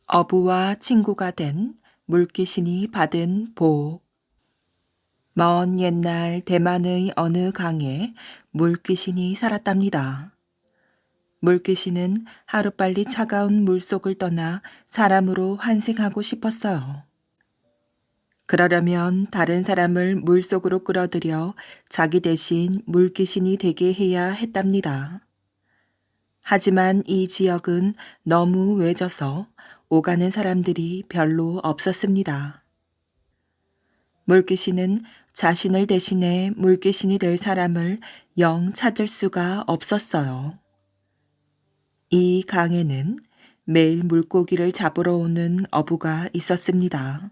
어부와 친구가 된 물귀신이 받은 복. 먼 옛날 대만의 어느 강에 물귀신이 살았답니다. 물귀신은 하루빨리 차가운 물속을 떠나 사람으로 환생하고 싶었어요. 그러려면 다른 사람을 물속으로 끌어들여 자기 대신 물귀신이 되게 해야 했답니다. 하지만 이 지역은 너무 외져서 오가는 사람들이 별로 없었습니다. 물귀신은 자신을 대신해 물귀신이 될 사람을 영 찾을 수가 없었어요. 이 강에는 매일 물고기를 잡으러 오는 어부가 있었습니다.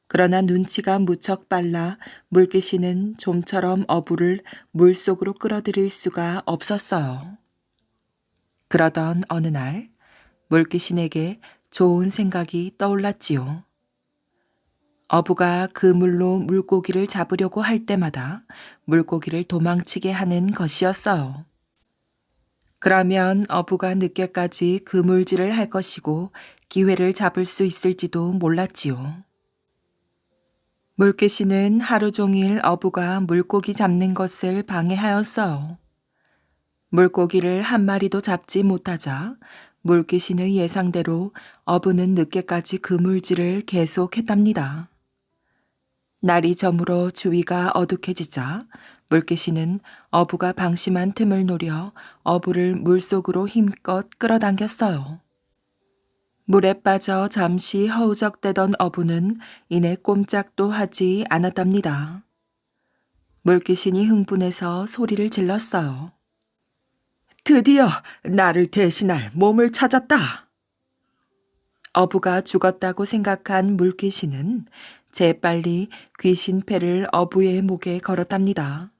그러나 눈치가 무척 빨라 물귀신은 좀처럼 어부를 물속으로 끌어들일 수가 없었어요. 그러던 어느 날 물귀신에게 좋은 생각이 떠올랐지요. 어부가 그물로 물고기를 잡으려고 할 때마다 물고기를 도망치게 하는 것이었어요. 그러면 어부가 늦게까지 그물질을 할 것이고 기회를 잡을 수 있을지도 몰랐지요. 물귀신은 하루 종일 어부가 물고기 잡는 것을 방해하였어요. 물고기를 한 마리도 잡지 못하자 물귀신의 예상대로 어부는 늦게까지 그물질을 계속했답니다. 날이 저물어 주위가 어둑해지자 물귀신은 어부가 방심한 틈을 노려 어부를 물속으로 힘껏 끌어당겼어요. 물에 빠져 잠시 허우적대던 어부는 이내 꼼짝도 하지 않았답니다. 물귀신이 흥분해서 소리를 질렀어요. 드디어 나를 대신할 몸을 찾았다. 어부가 죽었다고 생각한 물귀신은 재빨리 귀신 패를 어부의 목에 걸었답니다.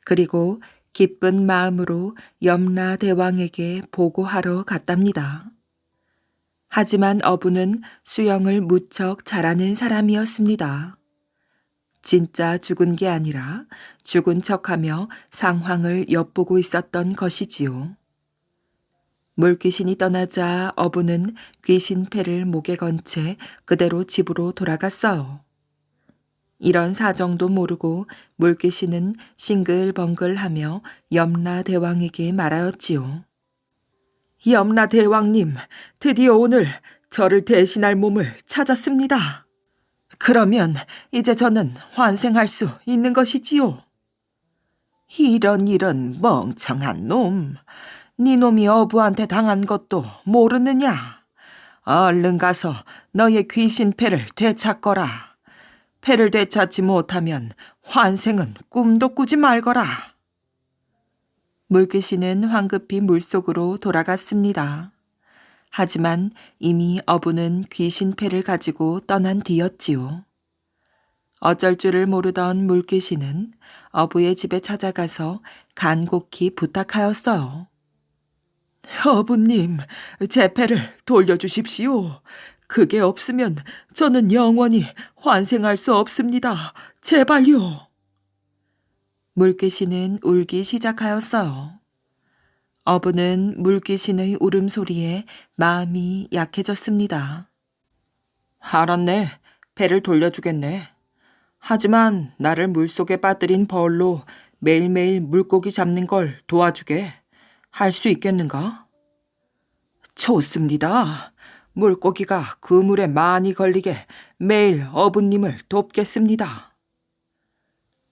그리고 기쁜 마음으로 염라대왕에게 보고하러 갔답니다. 하지만 어부는 수영을 무척 잘하는 사람이었습니다. 진짜 죽은 게 아니라 죽은 척하며 상황을 엿보고 있었던 것이지요. 물귀신이 떠나자 어부는 귀신 패를 목에 건 채 그대로 집으로 돌아갔어요. 이런 사정도 모르고 물귀신은 싱글벙글하며 염라대왕에게 말하였지요. 염라대왕님, 드디어 오늘 저를 대신할 몸을 찾았습니다. 그러면 이제 저는 환생할 수 있는 것이지요. 이런 멍청한 놈. 네 놈이 어부한테 당한 것도 모르느냐? 얼른 가서 너의 귀신패를 되찾거라. 패를 되찾지 못하면 환생은 꿈도 꾸지 말거라. 물귀신은 황급히 물속으로 돌아갔습니다. 하지만 이미 어부는 귀신패를 가지고 떠난 뒤였지요. 어쩔 줄을 모르던 물귀신은 어부의 집에 찾아가서 간곡히 부탁하였어요. 어부님, 제 패를 돌려주십시오. 그게 없으면 저는 영원히 환생할 수 없습니다. 제발요. 물귀신은 울기 시작하였어요. 어부는 물귀신의 울음소리에 마음이 약해졌습니다. 알았네. 배를 돌려주겠네. 하지만 나를 물속에 빠뜨린 벌로 매일매일 물고기 잡는 걸 도와주게. 할 수 있겠는가? 좋습니다. 물고기가 그물에 많이 걸리게 매일 어부님을 돕겠습니다.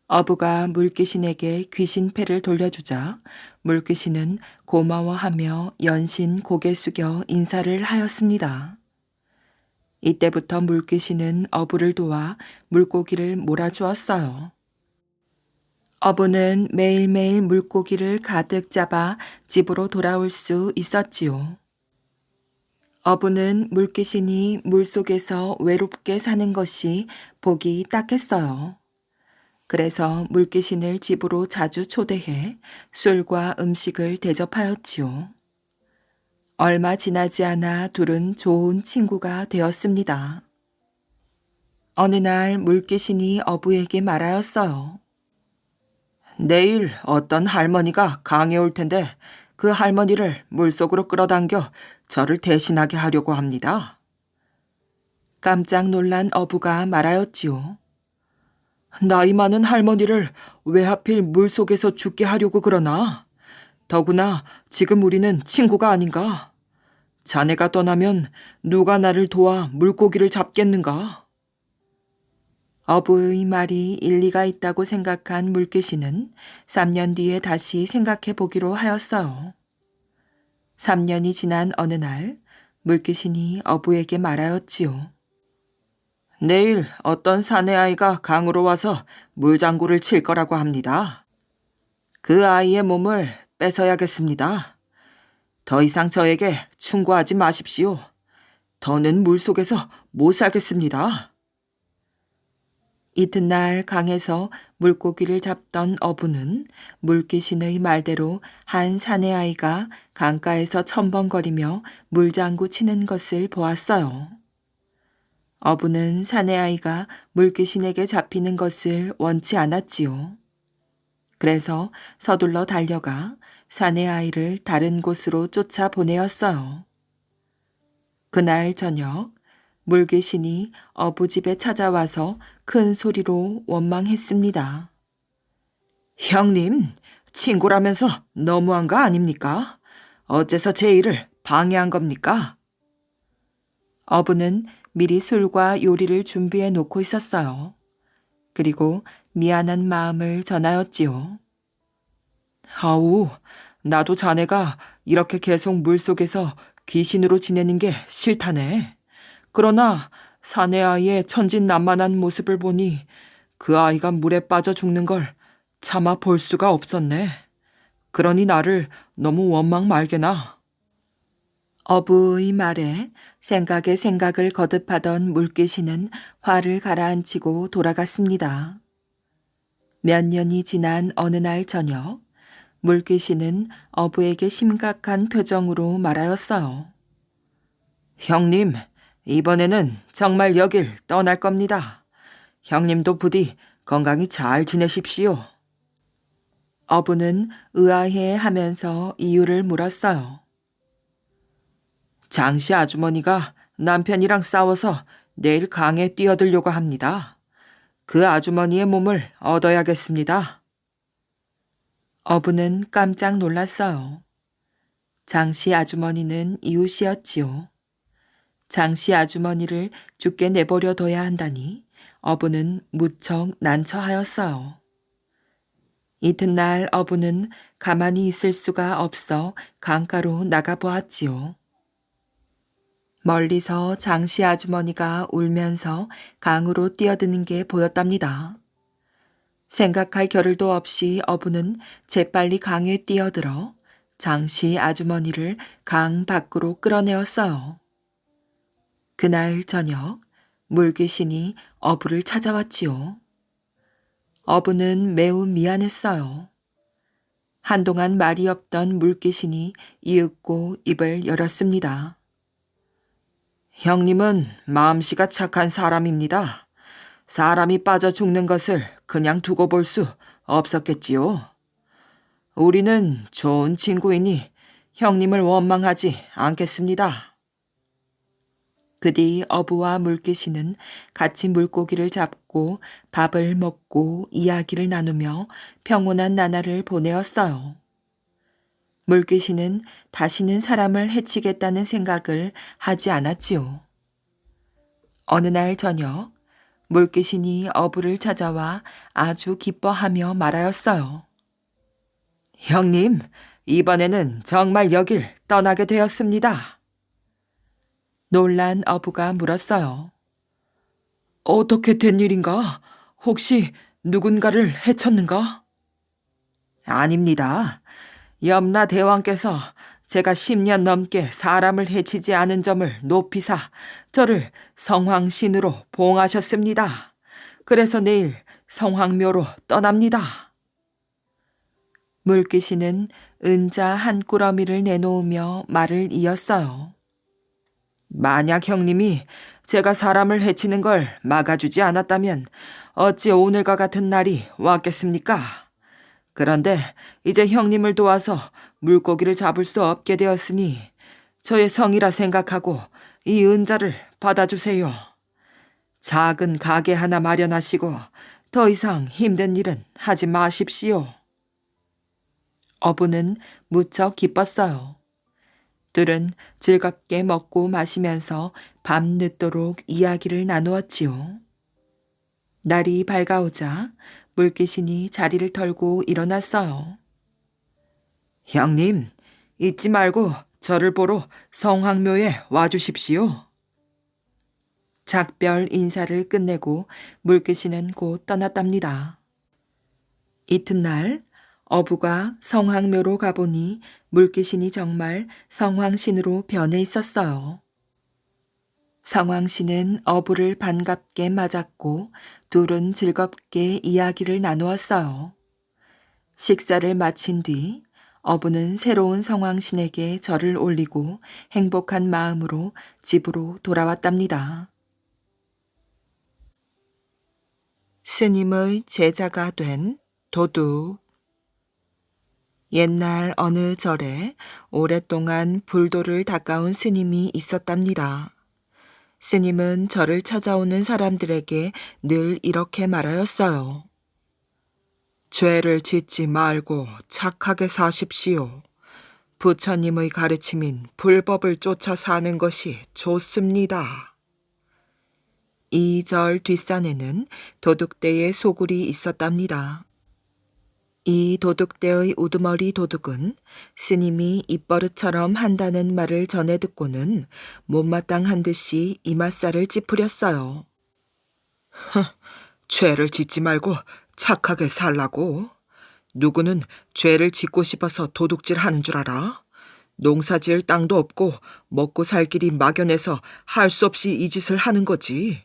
어부가 물귀신에게 귀신패를 돌려주자 물귀신은 고마워하며 연신 고개 숙여 인사를 하였습니다. 이때부터 물귀신은 어부를 도와 물고기를 몰아주었어요. 어부는 매일매일 물고기를 가득 잡아 집으로 돌아올 수 있었지요. 어부는 물귀신이 물속에서 외롭게 사는 것이 보기 딱했어요. 그래서 물귀신을 집으로 자주 초대해 술과 음식을 대접하였지요. 얼마 지나지 않아 둘은 좋은 친구가 되었습니다. 어느 날 물귀신이 어부에게 말하였어요. 내일 어떤 할머니가 강에 올 텐데 그 할머니를 물속으로 끌어당겨 저를 대신하게 하려고 합니다. 깜짝 놀란 어부가 말하였지요. 나이 많은 할머니를 왜 하필 물속에서 죽게 하려고 그러나? 더구나 지금 우리는 친구가 아닌가? 자네가 떠나면 누가 나를 도와 물고기를 잡겠는가? 어부의 말이 일리가 있다고 생각한 물귀신은 3년 뒤에 다시 생각해 보기로 하였어요. 3년이 지난 어느 날 물귀신이 어부에게 말하였지요. 내일 어떤 사내 아이가 강으로 와서 물장구를 칠 거라고 합니다. 그 아이의 몸을 뺏어야겠습니다. 더 이상 저에게 충고하지 마십시오. 더는 물속에서 못 살겠습니다. 이튿날 강에서 물고기를 잡던 어부는 물귀신의 말대로 한 사내 아이가 강가에서 첨벙거리며 물장구 치는 것을 보았어요. 어부는 사내 아이가 물귀신에게 잡히는 것을 원치 않았지요. 그래서 서둘러 달려가 사내 아이를 다른 곳으로 쫓아보내었어요. 그날 저녁 물귀신이 어부 집에 찾아와서 큰 소리로 원망했습니다. 형님, 친구라면서 너무한 거 아닙니까? 어째서 제 일을 방해한 겁니까? 어부는 미리 술과 요리를 준비해 놓고 있었어요. 그리고 미안한 마음을 전하였지요. 아우, 나도 자네가 이렇게 계속 물속에서 귀신으로 지내는 게 싫다네. 그러나 사내 아이의 천진난만한 모습을 보니 그 아이가 물에 빠져 죽는 걸 차마 볼 수가 없었네. 그러니 나를 너무 원망 말게나. 어부의 말에 생각에 생각을 거듭하던 물귀신은 화를 가라앉히고 돌아갔습니다. 몇 년이 지난 어느 날 저녁, 물귀신은 어부에게 심각한 표정으로 말하였어요. 형님, 이번에는 정말 여길 떠날 겁니다. 형님도 부디 건강히 잘 지내십시오. 어부는 의아해 하면서 이유를 물었어요. 장씨 아주머니가 남편이랑 싸워서 내일 강에 뛰어들려고 합니다. 그 아주머니의 몸을 얻어야겠습니다. 어부는 깜짝 놀랐어요. 장씨 아주머니는 이웃이었지요. 장씨 아주머니를 죽게 내버려 둬야 한다니 어부는 무척 난처하였어요. 이튿날 어부는 가만히 있을 수가 없어 강가로 나가보았지요. 멀리서 장씨 아주머니가 울면서 강으로 뛰어드는 게 보였답니다. 생각할 겨를도 없이 어부는 재빨리 강에 뛰어들어 장씨 아주머니를 강 밖으로 끌어내었어요. 그날 저녁 물귀신이 어부를 찾아왔지요. 어부는 매우 미안했어요. 한동안 말이 없던 물귀신이 이윽고 입을 열었습니다. 형님은 마음씨가 착한 사람입니다. 사람이 빠져 죽는 것을 그냥 두고 볼 수 없었겠지요. 우리는 좋은 친구이니 형님을 원망하지 않겠습니다. 그 뒤 어부와 물귀신은 같이 물고기를 잡고 밥을 먹고 이야기를 나누며 평온한 나날을 보내었어요. 물귀신은 다시는 사람을 해치겠다는 생각을 하지 않았지요. 어느 날 저녁 물귀신이 어부를 찾아와 아주 기뻐하며 말하였어요. 형님, 이번에는 정말 여길 떠나게 되었습니다. 놀란 어부가 물었어요. 어떻게 된 일인가? 혹시 누군가를 해쳤는가? 아닙니다. 염라 대왕께서 제가 10년 넘게 사람을 해치지 않은 점을 높이사 저를 성황신으로 봉하셨습니다. 그래서 내일 성황묘로 떠납니다. 물귀신은 은자 한 꾸러미를 내놓으며 말을 이었어요. 만약 형님이 제가 사람을 해치는 걸 막아주지 않았다면 어찌 오늘과 같은 날이 왔겠습니까? 그런데 이제 형님을 도와서 물고기를 잡을 수 없게 되었으니 저의 성이라 생각하고 이 은자를 받아주세요. 작은 가게 하나 마련하시고 더 이상 힘든 일은 하지 마십시오. 어부는 무척 기뻤어요. 둘은 즐겁게 먹고 마시면서 밤늦도록 이야기를 나누었지요. 날이 밝아오자 물귀신이 자리를 털고 일어났어요. 형님, 잊지 말고 저를 보러 성황묘에 와주십시오. 작별 인사를 끝내고 물귀신은 곧 떠났답니다. 이튿날 어부가 성황묘로 가보니 물귀신이 정말 성황신으로 변해 있었어요. 성황신은 어부를 반갑게 맞았고 둘은 즐겁게 이야기를 나누었어요. 식사를 마친 뒤 어부는 새로운 성황신에게 절을 올리고 행복한 마음으로 집으로 돌아왔답니다. 스님의 제자가 된 도둑. 옛날 어느 절에 오랫동안 불도를 닦아온 스님이 있었답니다. 스님은 절을 찾아오는 사람들에게 늘 이렇게 말하였어요. 죄를 짓지 말고 착하게 사십시오. 부처님의 가르침인 불법을 쫓아 사는 것이 좋습니다. 이 절 뒷산에는 도둑대의 소굴이 있었답니다. 이 도둑대의 우두머리 도둑은 스님이 입버릇처럼 한다는 말을 전해 듣고는 못마땅한 듯이 이맛살을 찌푸렸어요. 죄를 짓지 말고 착하게 살라고. 누구는 죄를 짓고 싶어서 도둑질 하는 줄 알아? 농사 지을 땅도 없고 먹고 살 길이 막연해서 할 수 없이 이 짓을 하는 거지.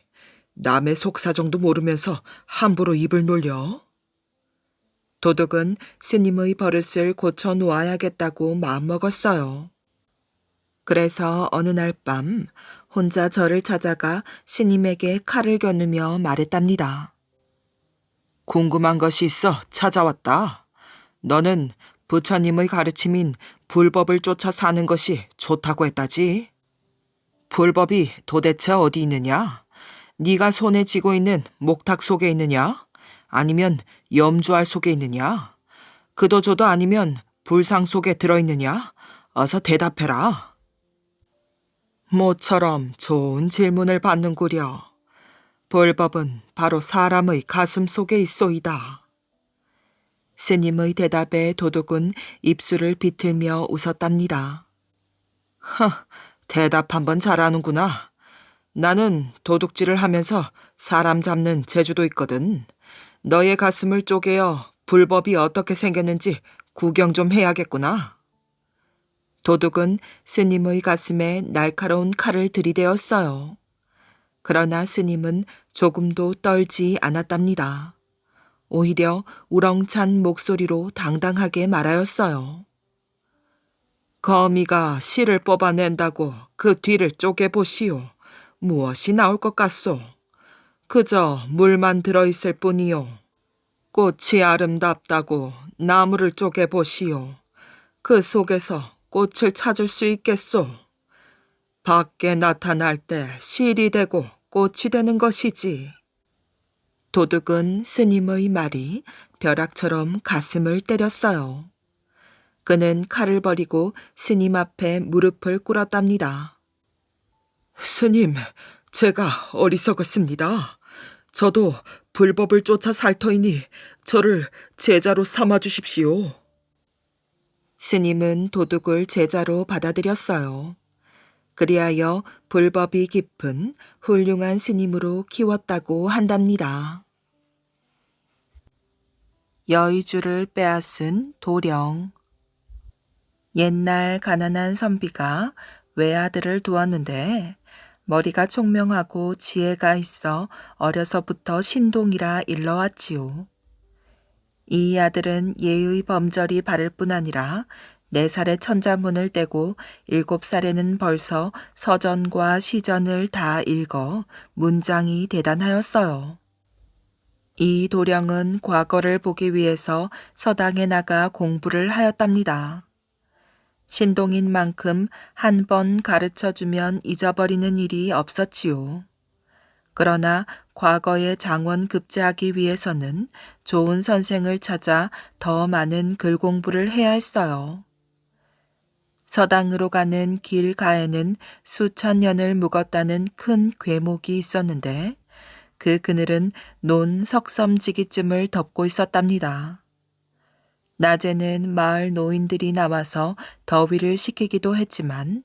남의 속사정도 모르면서 함부로 입을 놀려? 도둑은 스님의 버릇을 고쳐 놓아야겠다고 마음먹었어요. 그래서 어느 날 밤 혼자 절을 찾아가 스님에게 칼을 겨누며 말했답니다. 궁금한 것이 있어 찾아왔다. 너는 부처님의 가르침인 불법을 쫓아 사는 것이 좋다고 했다지. 불법이 도대체 어디 있느냐? 네가 손에 쥐고 있는 목탁 속에 있느냐? 아니면 염주알 속에 있느냐? 그도저도 아니면 불상 속에 들어있느냐? 어서 대답해라. 모처럼 좋은 질문을 받는구려. 불법은 바로 사람의 가슴 속에 있소이다. 스님의 대답에 도둑은 입술을 비틀며 웃었답니다. 대답 한번 잘하는구나. 나는 도둑질을 하면서 사람 잡는 재주도 있거든. 너의 가슴을 쪼개어 불법이 어떻게 생겼는지 구경 좀 해야겠구나. 도둑은 스님의 가슴에 날카로운 칼을 들이대었어요. 그러나 스님은 조금도 떨지 않았답니다. 오히려 우렁찬 목소리로 당당하게 말하였어요. 거미가 실을 뽑아낸다고 그 뒤를 쪼개보시오. 무엇이 나올 것 같소? 그저 물만 들어있을 뿐이요. 꽃이 아름답다고 나무를 쪼개보시오. 그 속에서 꽃을 찾을 수 있겠소. 밖에 나타날 때 실이 되고 꽃이 되는 것이지. 도둑은 스님의 말이 벼락처럼 가슴을 때렸어요. 그는 칼을 버리고 스님 앞에 무릎을 꿇었답니다. 스님, 제가 어리석었습니다. 저도 불법을 쫓아 살 터이니 저를 제자로 삼아 주십시오. 스님은 도둑을 제자로 받아들였어요. 그리하여 불법이 깊은 훌륭한 스님으로 키웠다고 한답니다. 여의주를 빼앗은 도령. 옛날 가난한 선비가 외아들을 두었는데 머리가 총명하고 지혜가 있어 어려서부터 신동이라 일러왔지요. 이 아들은 예의 범절이 바를 뿐 아니라 4살에 천자문을 떼고 7살에는 벌써 서전과 시전을 다 읽어 문장이 대단하였어요. 이 도령은 과거를 보기 위해서 서당에 나가 공부를 하였답니다. 신동인 만큼 한 번 가르쳐주면 잊어버리는 일이 없었지요. 그러나 과거에 장원 급제하기 위해서는 좋은 선생을 찾아 더 많은 글 공부를 해야 했어요. 서당으로 가는 길 가에는 수천 년을 묵었다는 큰 괴목이 있었는데 그 그늘은 논 석섬지기쯤을 덮고 있었답니다. 낮에는 마을 노인들이 나와서 더위를 식히기도 했지만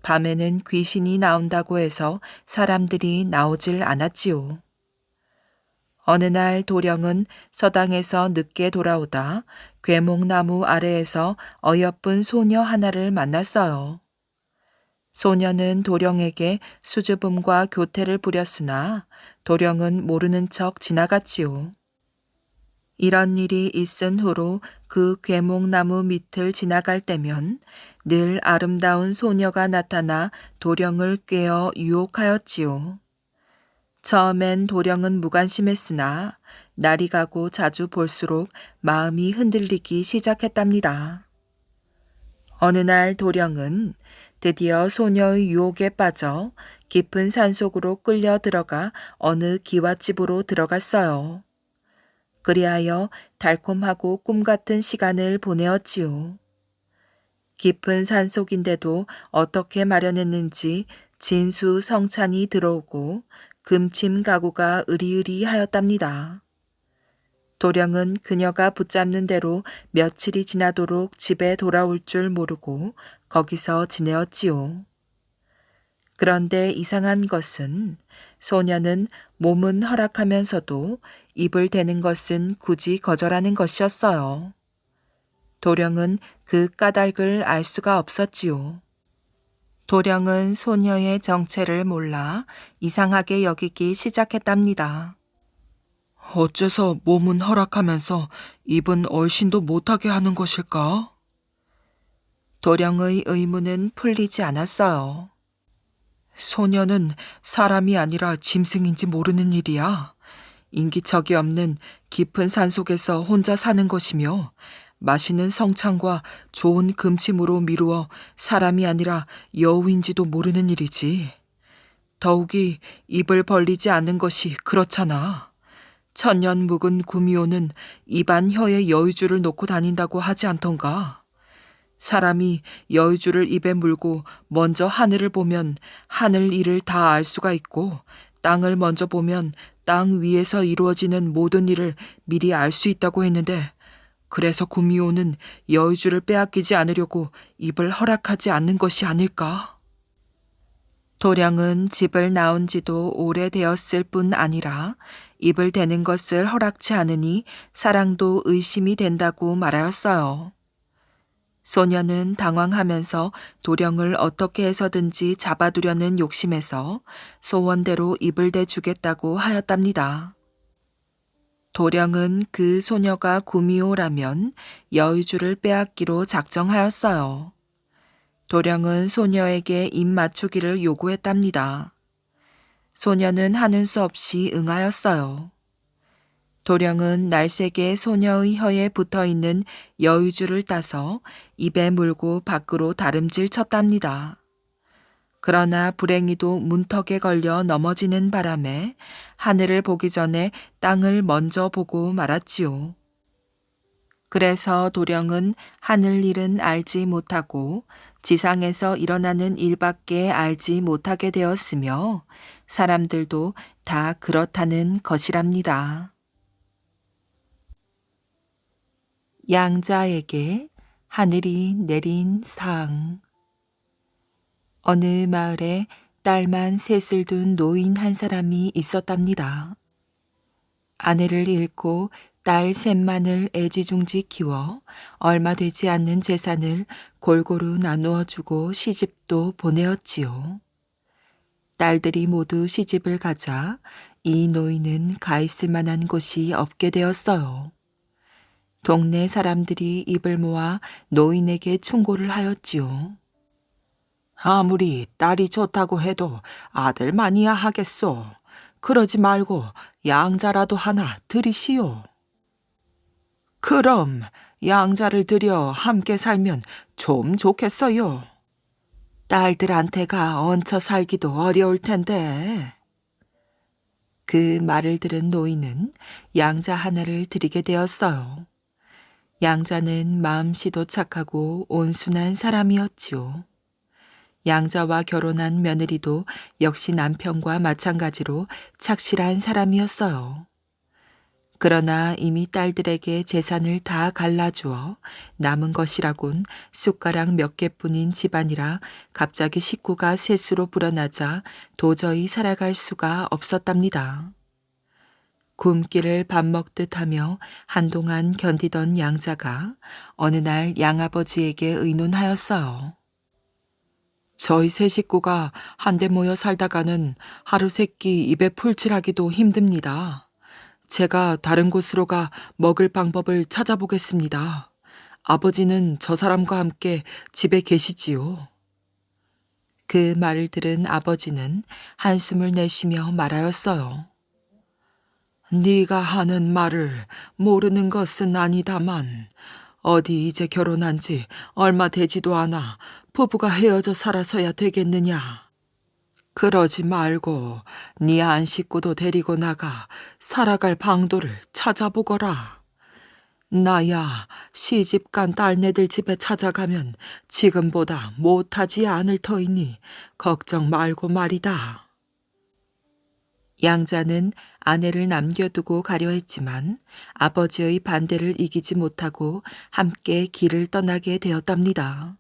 밤에는 귀신이 나온다고 해서 사람들이 나오질 않았지요. 어느 날 도령은 서당에서 늦게 돌아오다 괴목나무 아래에서 어여쁜 소녀 하나를 만났어요. 소녀는 도령에게 수줍음과 교태를 부렸으나 도령은 모르는 척 지나갔지요. 이런 일이 있은 후로 그 괴목나무 밑을 지나갈 때면 늘 아름다운 소녀가 나타나 도령을 꿰어 유혹하였지요. 처음엔 도령은 무관심했으나 날이 가고 자주 볼수록 마음이 흔들리기 시작했답니다. 어느 날 도령은 드디어 소녀의 유혹에 빠져 깊은 산속으로 끌려 들어가 어느 기와집으로 들어갔어요. 그리하여 달콤하고 꿈 같은 시간을 보내었지요. 깊은 산속인데도 어떻게 마련했는지 진수 성찬이 들어오고 금침 가구가 으리으리하였답니다. 도령은 그녀가 붙잡는 대로 며칠이 지나도록 집에 돌아올 줄 모르고 거기서 지내었지요. 그런데 이상한 것은 소녀는 몸은 허락하면서도 입을 대는 것은 굳이 거절하는 것이었어요. 도령은 그 까닭을 알 수가 없었지요. 도령은 소녀의 정체를 몰라 이상하게 여기기 시작했답니다. 어째서 몸은 허락하면서 입은 얼씬도 못하게 하는 것일까? 도령의 의문은 풀리지 않았어요. 소녀는 사람이 아니라 짐승인지 모르는 일이야. 인기척이 없는 깊은 산속에서 혼자 사는 것이며 맛있는 성찬과 좋은 금침으로 미루어 사람이 아니라 여우인지도 모르는 일이지. 더욱이 입을 벌리지 않는 것이 그렇잖아. 천년 묵은 구미호는 입안 혀에 여유주를 놓고 다닌다고 하지 않던가. 사람이 여유주를 입에 물고 먼저 하늘을 보면 하늘 일을 다 알 수가 있고 땅을 먼저 보면 땅 위에서 이루어지는 모든 일을 미리 알 수 있다고 했는데 그래서 구미호는 여유주를 빼앗기지 않으려고 입을 허락하지 않는 것이 아닐까? 도령은 집을 나온 지도 오래되었을 뿐 아니라 입을 대는 것을 허락치 않으니 사랑도 의심이 된다고 말하였어요. 소녀는 당황하면서 도령을 어떻게 해서든지 잡아두려는 욕심에서 소원대로 입을 대주겠다고 하였답니다. 도령은 그 소녀가 구미호라면 여유주를 빼앗기로 작정하였어요. 도령은 소녀에게 입 맞추기를 요구했답니다. 소녀는 하는 수 없이 응하였어요. 도령은 날쌔게 소녀의 혀에 붙어있는 여유주를 따서 입에 물고 밖으로 다름질 쳤답니다. 그러나 불행히도 문턱에 걸려 넘어지는 바람에 하늘을 보기 전에 땅을 먼저 보고 말았지요. 그래서 도령은 하늘 일은 알지 못하고 지상에서 일어나는 일밖에 알지 못하게 되었으며 사람들도 다 그렇다는 것이랍니다. 양자에게 하늘이 내린 상. 어느 마을에 딸만 셋을 둔 노인 한 사람이 있었답니다. 아내를 잃고 딸 셋만을 애지중지 키워 얼마 되지 않는 재산을 골고루 나누어 주고 시집도 보내었지요. 딸들이 모두 시집을 가자 이 노인은 가 있을 만한 곳이 없게 되었어요. 동네 사람들이 입을 모아 노인에게 충고를 하였지요. 아무리 딸이 좋다고 해도 아들만이야 하겠소. 그러지 말고 양자라도 하나 들이시오. 그럼 양자를 들여 함께 살면 좀 좋겠어요. 딸들한테가 얹혀 살기도 어려울 텐데. 그 말을 들은 노인은 양자 하나를 드리게 되었어요. 양자는 마음씨도 착하고 온순한 사람이었지요. 양자와 결혼한 며느리도 역시 남편과 마찬가지로 착실한 사람이었어요. 그러나 이미 딸들에게 재산을 다 갈라주어 남은 것이라곤 숟가락 몇 개뿐인 집안이라 갑자기 식구가 셋으로 불어나자 도저히 살아갈 수가 없었답니다. 굶기를 밥 먹듯 하며 한동안 견디던 양자가 어느 날 양아버지에게 의논하였어요. 저희 세 식구가 한데 모여 살다가는 하루 세끼 입에 풀칠하기도 힘듭니다. 제가 다른 곳으로 가 먹을 방법을 찾아보겠습니다. 아버지는 저 사람과 함께 집에 계시지요. 그 말을 들은 아버지는 한숨을 내쉬며 말하였어요. 네가 하는 말을 모르는 것은 아니다만 어디 이제 결혼한 지 얼마 되지도 않아 부부가 헤어져 살아서야 되겠느냐. 그러지 말고 네 안 식구도 데리고 나가 살아갈 방도를 찾아보거라. 나야 시집간 딸내들 집에 찾아가면 지금보다 못하지 않을 터이니 걱정 말고 말이다. 양자는 아내를 남겨두고 가려 했지만 아버지의 반대를 이기지 못하고 함께 길을 떠나게 되었답니다.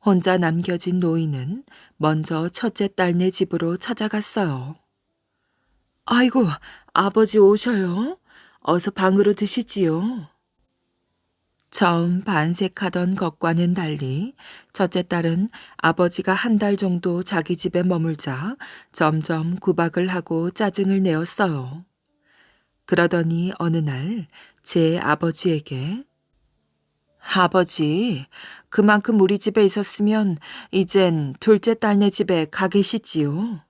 혼자 남겨진 노인은 먼저 첫째 딸네 집으로 찾아갔어요. 아이고, 아버지 오셔요? 어서 방으로 드시지요. 처음 반색하던 것과는 달리 첫째 딸은 아버지가 한 달 정도 자기 집에 머물자 점점 구박을 하고 짜증을 내었어요. 그러더니 어느 날 제 아버지에게 아버지, 그만큼 우리 집에 있었으면 이젠 둘째 딸네 집에 가 계시지요.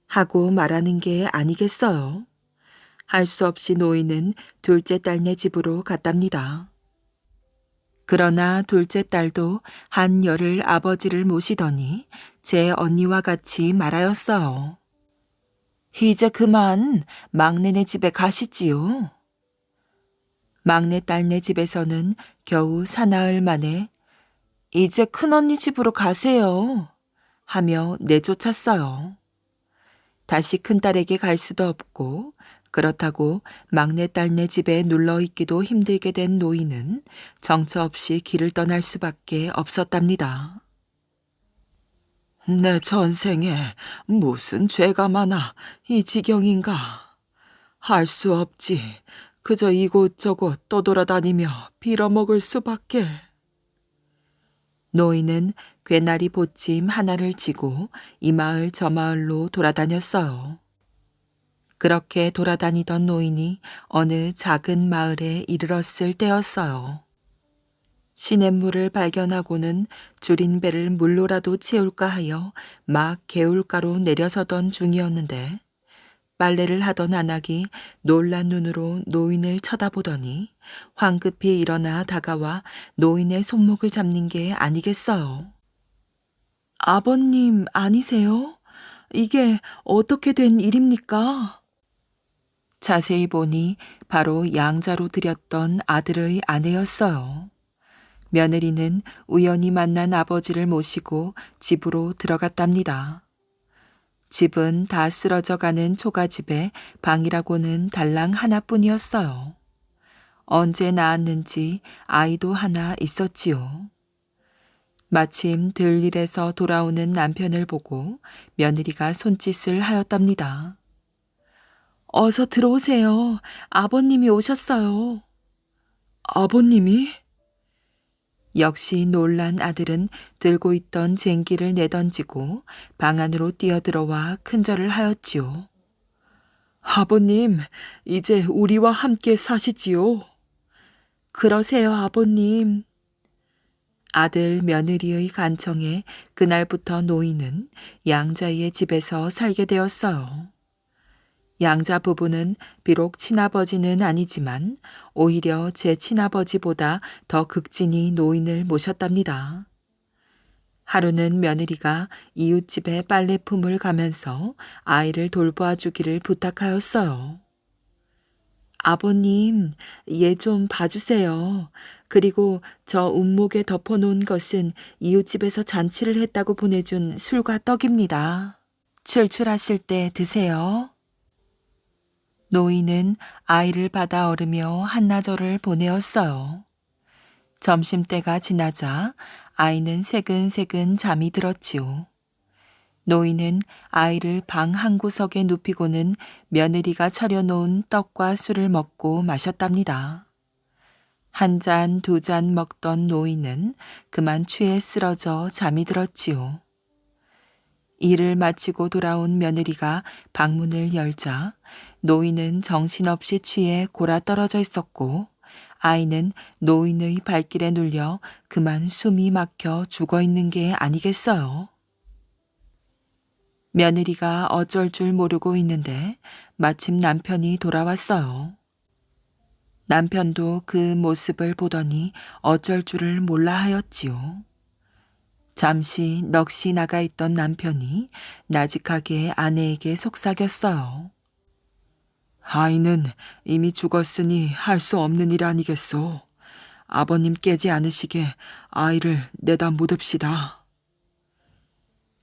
하고 말하는 게 아니겠어요. 할 수 없이 노인은 둘째 딸네 집으로 갔답니다. 그러나 둘째 딸도 한열흘 아버지를 모시더니 제 언니와 같이 말하였어요. 이제 그만 막내네 집에 가시지요. 막내 딸네 집에서는 겨우 사나흘 만에 이제 큰언니 집으로 가세요 하며 내쫓았어요. 다시 큰딸에게 갈 수도 없고 그렇다고 막내 딸네 집에 눌러 있기도 힘들게 된 노인은 정처 없이 길을 떠날 수밖에 없었답니다. 내 전생에 무슨 죄가 많아 이 지경인가. 할 수 없지. 그저 이곳저곳 떠돌아다니며 빌어먹을 수밖에. 노인은 괴나리 보침 하나를 지고 이 마을 저 마을로 돌아다녔어요. 그렇게 돌아다니던 노인이 어느 작은 마을에 이르렀을 때였어요. 시냇물을 발견하고는 줄인 배를 물로라도 채울까 하여 막 개울가로 내려서던 중이었는데 빨래를 하던 아낙이 놀란 눈으로 노인을 쳐다보더니 황급히 일어나 다가와 노인의 손목을 잡는 게 아니겠어요. 아버님 아니세요? 이게 어떻게 된 일입니까? 자세히 보니 바로 양자로 들였던 아들의 아내였어요. 며느리는 우연히 만난 아버지를 모시고 집으로 들어갔답니다. 집은 다 쓰러져가는 초가집에 방이라고는 달랑 하나뿐이었어요. 언제 낳았는지 아이도 하나 있었지요. 마침 들일에서 돌아오는 남편을 보고 며느리가 손짓을 하였답니다. 어서 들어오세요. 아버님이 오셨어요. 아버님이? 역시 놀란 아들은 들고 있던 쟁기를 내던지고 방 안으로 뛰어들어와 큰절을 하였지요. 아버님, 이제 우리와 함께 사시지요. 그러세요, 아버님. 아들 며느리의 간청에 그날부터 노인은 양자의 집에서 살게 되었어요. 양자 부부는 비록 친아버지는 아니지만 오히려 제 친아버지보다 더 극진히 노인을 모셨답니다. 하루는 며느리가 이웃집에 빨래품을 가면서 아이를 돌보아 주기를 부탁하였어요. 아버님, 얘 좀 봐주세요. 그리고 저 운목에 덮어놓은 것은 이웃집에서 잔치를 했다고 보내준 술과 떡입니다. 출출하실 때 드세요. 노인은 아이를 받아 얼으며 한나절을 보내었어요. 점심때가 지나자 아이는 새근새근 잠이 들었지요. 노인은 아이를 방 한 구석에 눕히고는 며느리가 차려놓은 떡과 술을 먹고 마셨답니다. 한 잔, 두 잔 먹던 노인은 그만 취해 쓰러져 잠이 들었지요. 일을 마치고 돌아온 며느리가 방문을 열자 노인은 정신없이 취해 골아떨어져 있었고 아이는 노인의 발길에 눌려 그만 숨이 막혀 죽어 있는 게 아니겠어요. 며느리가 어쩔 줄 모르고 있는데 마침 남편이 돌아왔어요. 남편도 그 모습을 보더니 어쩔 줄을 몰라 하였지요. 잠시 넋이 나가 있던 남편이 나직하게 아내에게 속삭였어요. 아이는 이미 죽었으니 할 수 없는 일 아니겠소. 아버님 깨지 않으시게 아이를 내다 묻읍시다.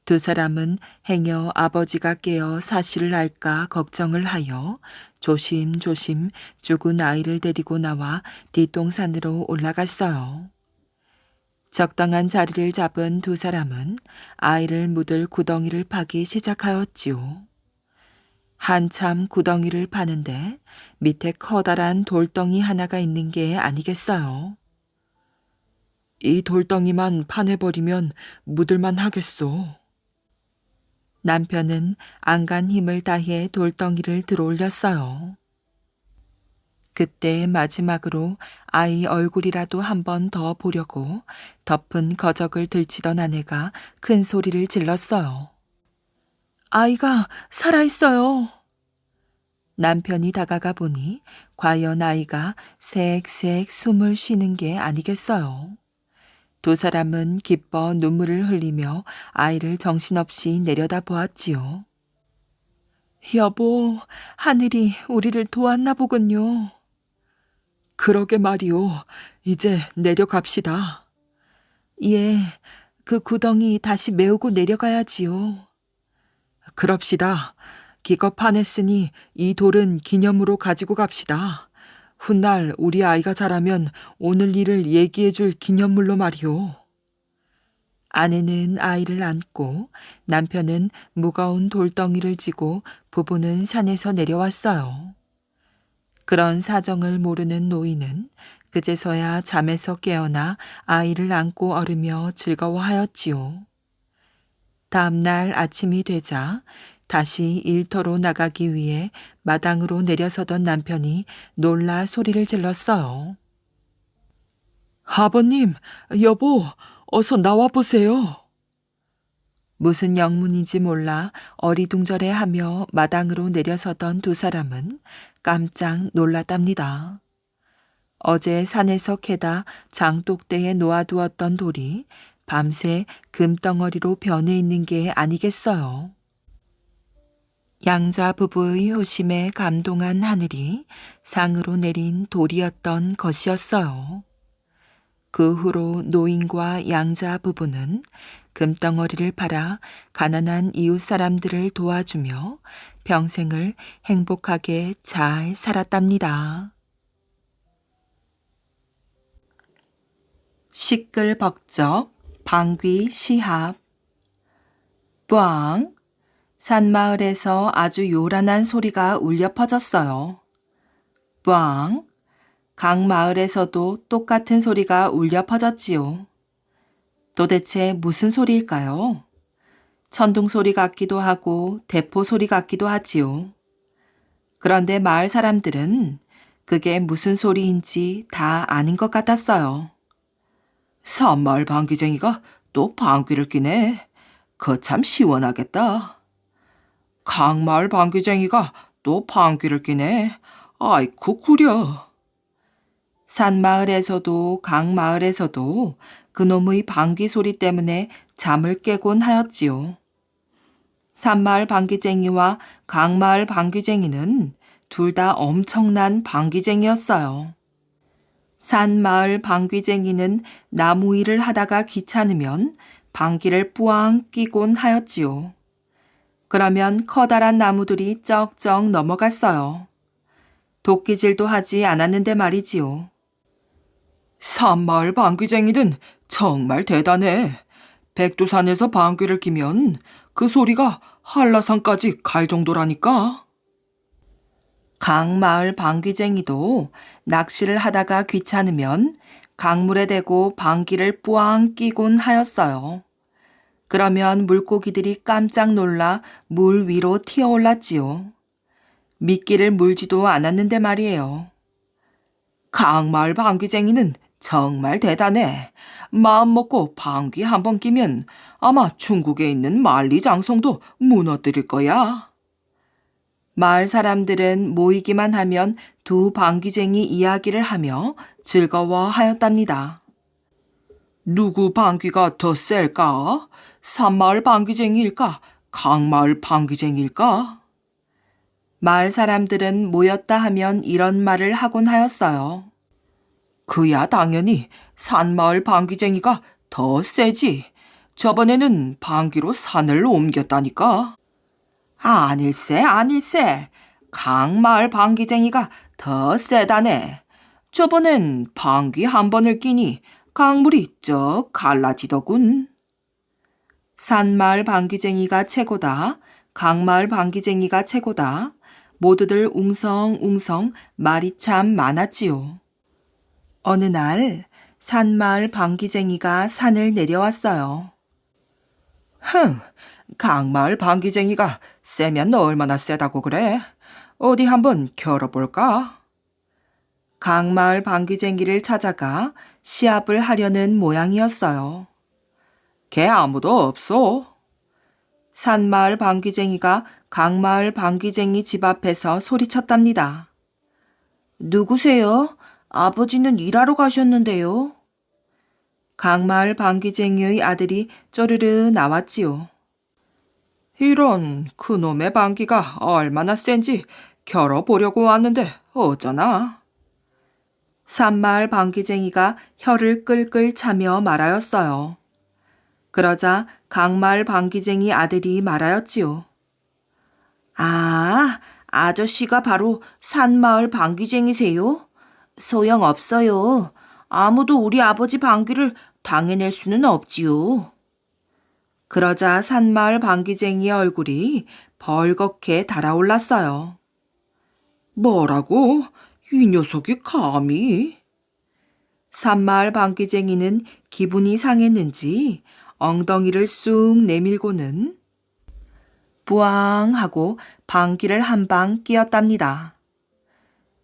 두 사람은 행여 아버지가 깨어 사실을 알까 걱정을 하여 조심조심 죽은 아이를 데리고 나와 뒷동산으로 올라갔어요. 적당한 자리를 잡은 두 사람은 아이를 묻을 구덩이를 파기 시작하였지요. 한참 구덩이를 파는데 밑에 커다란 돌덩이 하나가 있는 게 아니겠어요. 이 돌덩이만 파내버리면 묻을만 하겠소. 남편은 안간 힘을 다해 돌덩이를 들어올렸어요. 그때 마지막으로 아이 얼굴이라도 한 번 더 보려고 덮은 거적을 들치던 아내가 큰 소리를 질렀어요. 아이가 살아있어요. 남편이 다가가 보니 과연 아이가 색색 숨을 쉬는 게 아니겠어요. 두 사람은 기뻐 눈물을 흘리며 아이를 정신없이 내려다 보았지요. 여보, 하늘이 우리를 도왔나 보군요. 그러게 말이오. 이제 내려갑시다. 예, 그 구덩이 다시 메우고 내려가야지요. 그럽시다. 기껏 파냈으니 이 돌은 기념으로 가지고 갑시다. 훗날 우리 아이가 자라면 오늘 일을 얘기해 줄 기념물로 말이오. 아내는 아이를 안고 남편은 무거운 돌덩이를 지고 부부는 산에서 내려왔어요. 그런 사정을 모르는 노인은 그제서야 잠에서 깨어나 아이를 안고 얼으며 즐거워하였지요. 다음 날 아침이 되자 다시 일터로 나가기 위해 마당으로 내려서던 남편이 놀라 소리를 질렀어요. 아버님, 여보, 어서 나와보세요. 무슨 영문인지 몰라 어리둥절해하며 마당으로 내려서던 두 사람은 깜짝 놀랐답니다. 어제 산에서 캐다 장독대에 놓아두었던 돌이 밤새 금덩어리로 변해 있는 게 아니겠어요. 양자 부부의 효심에 감동한 하늘이 상으로 내린 돌이었던 것이었어요. 그 후로 노인과 양자 부부는 금덩어리를 팔아 가난한 이웃 사람들을 도와주며 평생을 행복하게 잘 살았답니다. 시끌벅적 방귀 시합. 뿌앙! 산마을에서 아주 요란한 소리가 울려 퍼졌어요. 뿌앙! 각 마을에서도 똑같은 소리가 울려 퍼졌지요. 도대체 무슨 소리일까요? 천둥 소리 같기도 하고 대포 소리 같기도 하지요. 그런데 마을 사람들은 그게 무슨 소리인지 다 아는 것 같았어요. 산마을 방귀쟁이가 또 방귀를 뀌네. 그 참 시원하겠다. 각 마을 방귀쟁이가 또 방귀를 뀌네. 아이쿠 구려. 산마을에서도 강마을에서도 그놈의 방귀 소리 때문에 잠을 깨곤 하였지요. 산마을 방귀쟁이와 강마을 방귀쟁이는 둘 다 엄청난 방귀쟁이였어요. 산마을 방귀쟁이는 나무 일을 하다가 귀찮으면 방귀를 뿌앙 뀌곤 하였지요. 그러면 커다란 나무들이 쩍쩍 넘어갔어요. 도끼질도 하지 않았는데 말이지요. 산마을 방귀쟁이는 정말 대단해. 백두산에서 방귀를 뀌면 그 소리가 한라산까지 갈 정도라니까. 강마을 방귀쟁이도 낚시를 하다가 귀찮으면 강물에 대고 방귀를 뿌앙 뀌곤 하였어요. 그러면 물고기들이 깜짝 놀라 물 위로 튀어올랐지요. 미끼를 물지도 않았는데 말이에요. 강마을 방귀쟁이는 정말 대단해. 마음 먹고 방귀 한 번 끼면 아마 중국에 있는 만리장성도 무너뜨릴 거야. 마을 사람들은 모이기만 하면 두 방귀쟁이 이야기를 하며 즐거워하였답니다. 누구 방귀가 더 셀까? 산마을 방귀쟁이일까? 강마을 방귀쟁이일까? 마을 사람들은 모였다 하면 이런 말을 하곤 하였어요. 그야 당연히 산마을 방귀쟁이가 더 세지. 저번에는 방귀로 산을 옮겼다니까. 아닐세 아닐세. 강마을 방귀쟁이가 더 세다네. 저번엔 방귀 한 번을 끼니 강물이 쩍 갈라지더군. 산마을 방귀쟁이가 최고다. 강마을 방귀쟁이가 최고다. 모두들 웅성웅성 말이 참 많았지요. 어느 날 산마을 방귀쟁이가 산을 내려왔어요. 흥, 강마을 방귀쟁이가 세면 얼마나 세다고 그래? 어디 한번 겨뤄볼까? 강마을 방귀쟁이를 찾아가 시합을 하려는 모양이었어요. 걔 아무도 없어. 산마을 방귀쟁이가 강마을 방귀쟁이 집 앞에서 소리쳤답니다. 누구세요? 아버지는 일하러 가셨는데요. 강마을 방귀쟁이의 아들이 쪼르르 나왔지요. 이런 그놈의 방귀가 얼마나 센지 겨뤄보려고 왔는데 어쩌나. 산마을 방귀쟁이가 혀를 끌끌 차며 말하였어요. 그러자 강마을 방귀쟁이 아들이 말하였지요. 아, 아저씨가 바로 산마을 방귀쟁이세요? 소용없어요. 아무도 우리 아버지 방귀를 당해낼 수는 없지요. 그러자 산마을 방귀쟁이의 얼굴이 벌겋게 달아올랐어요. 뭐라고? 이 녀석이 감히? 산마을 방귀쟁이는 기분이 상했는지 엉덩이를 쑥 내밀고는 뿌앙 하고 방귀를 한 방 뀌었답니다.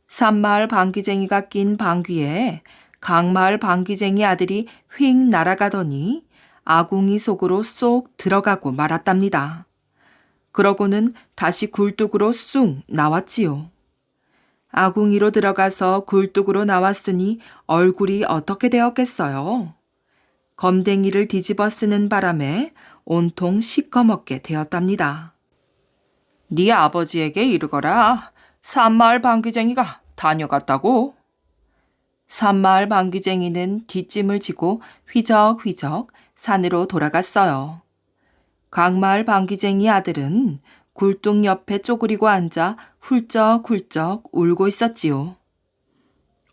산마을 방귀쟁이가 낀 방귀에 강마을 방귀쟁이 아들이 휙 날아가더니 아궁이 속으로 쏙 들어가고 말았답니다. 그러고는 다시 굴뚝으로 쑥 나왔지요. 아궁이로 들어가서 굴뚝으로 나왔으니 얼굴이 어떻게 되었겠어요? 검댕이를 뒤집어 쓰는 바람에 온통 시커멓게 되었답니다. 네 아버지에게 이르거라. 산마을 방귀쟁이가 다녀갔다고. 산마을 방귀쟁이는 뒷짐을 지고 휘적휘적 산으로 돌아갔어요. 강마을 방귀쟁이 아들은 굴뚝 옆에 쪼그리고 앉아 훌쩍훌쩍 울고 있었지요.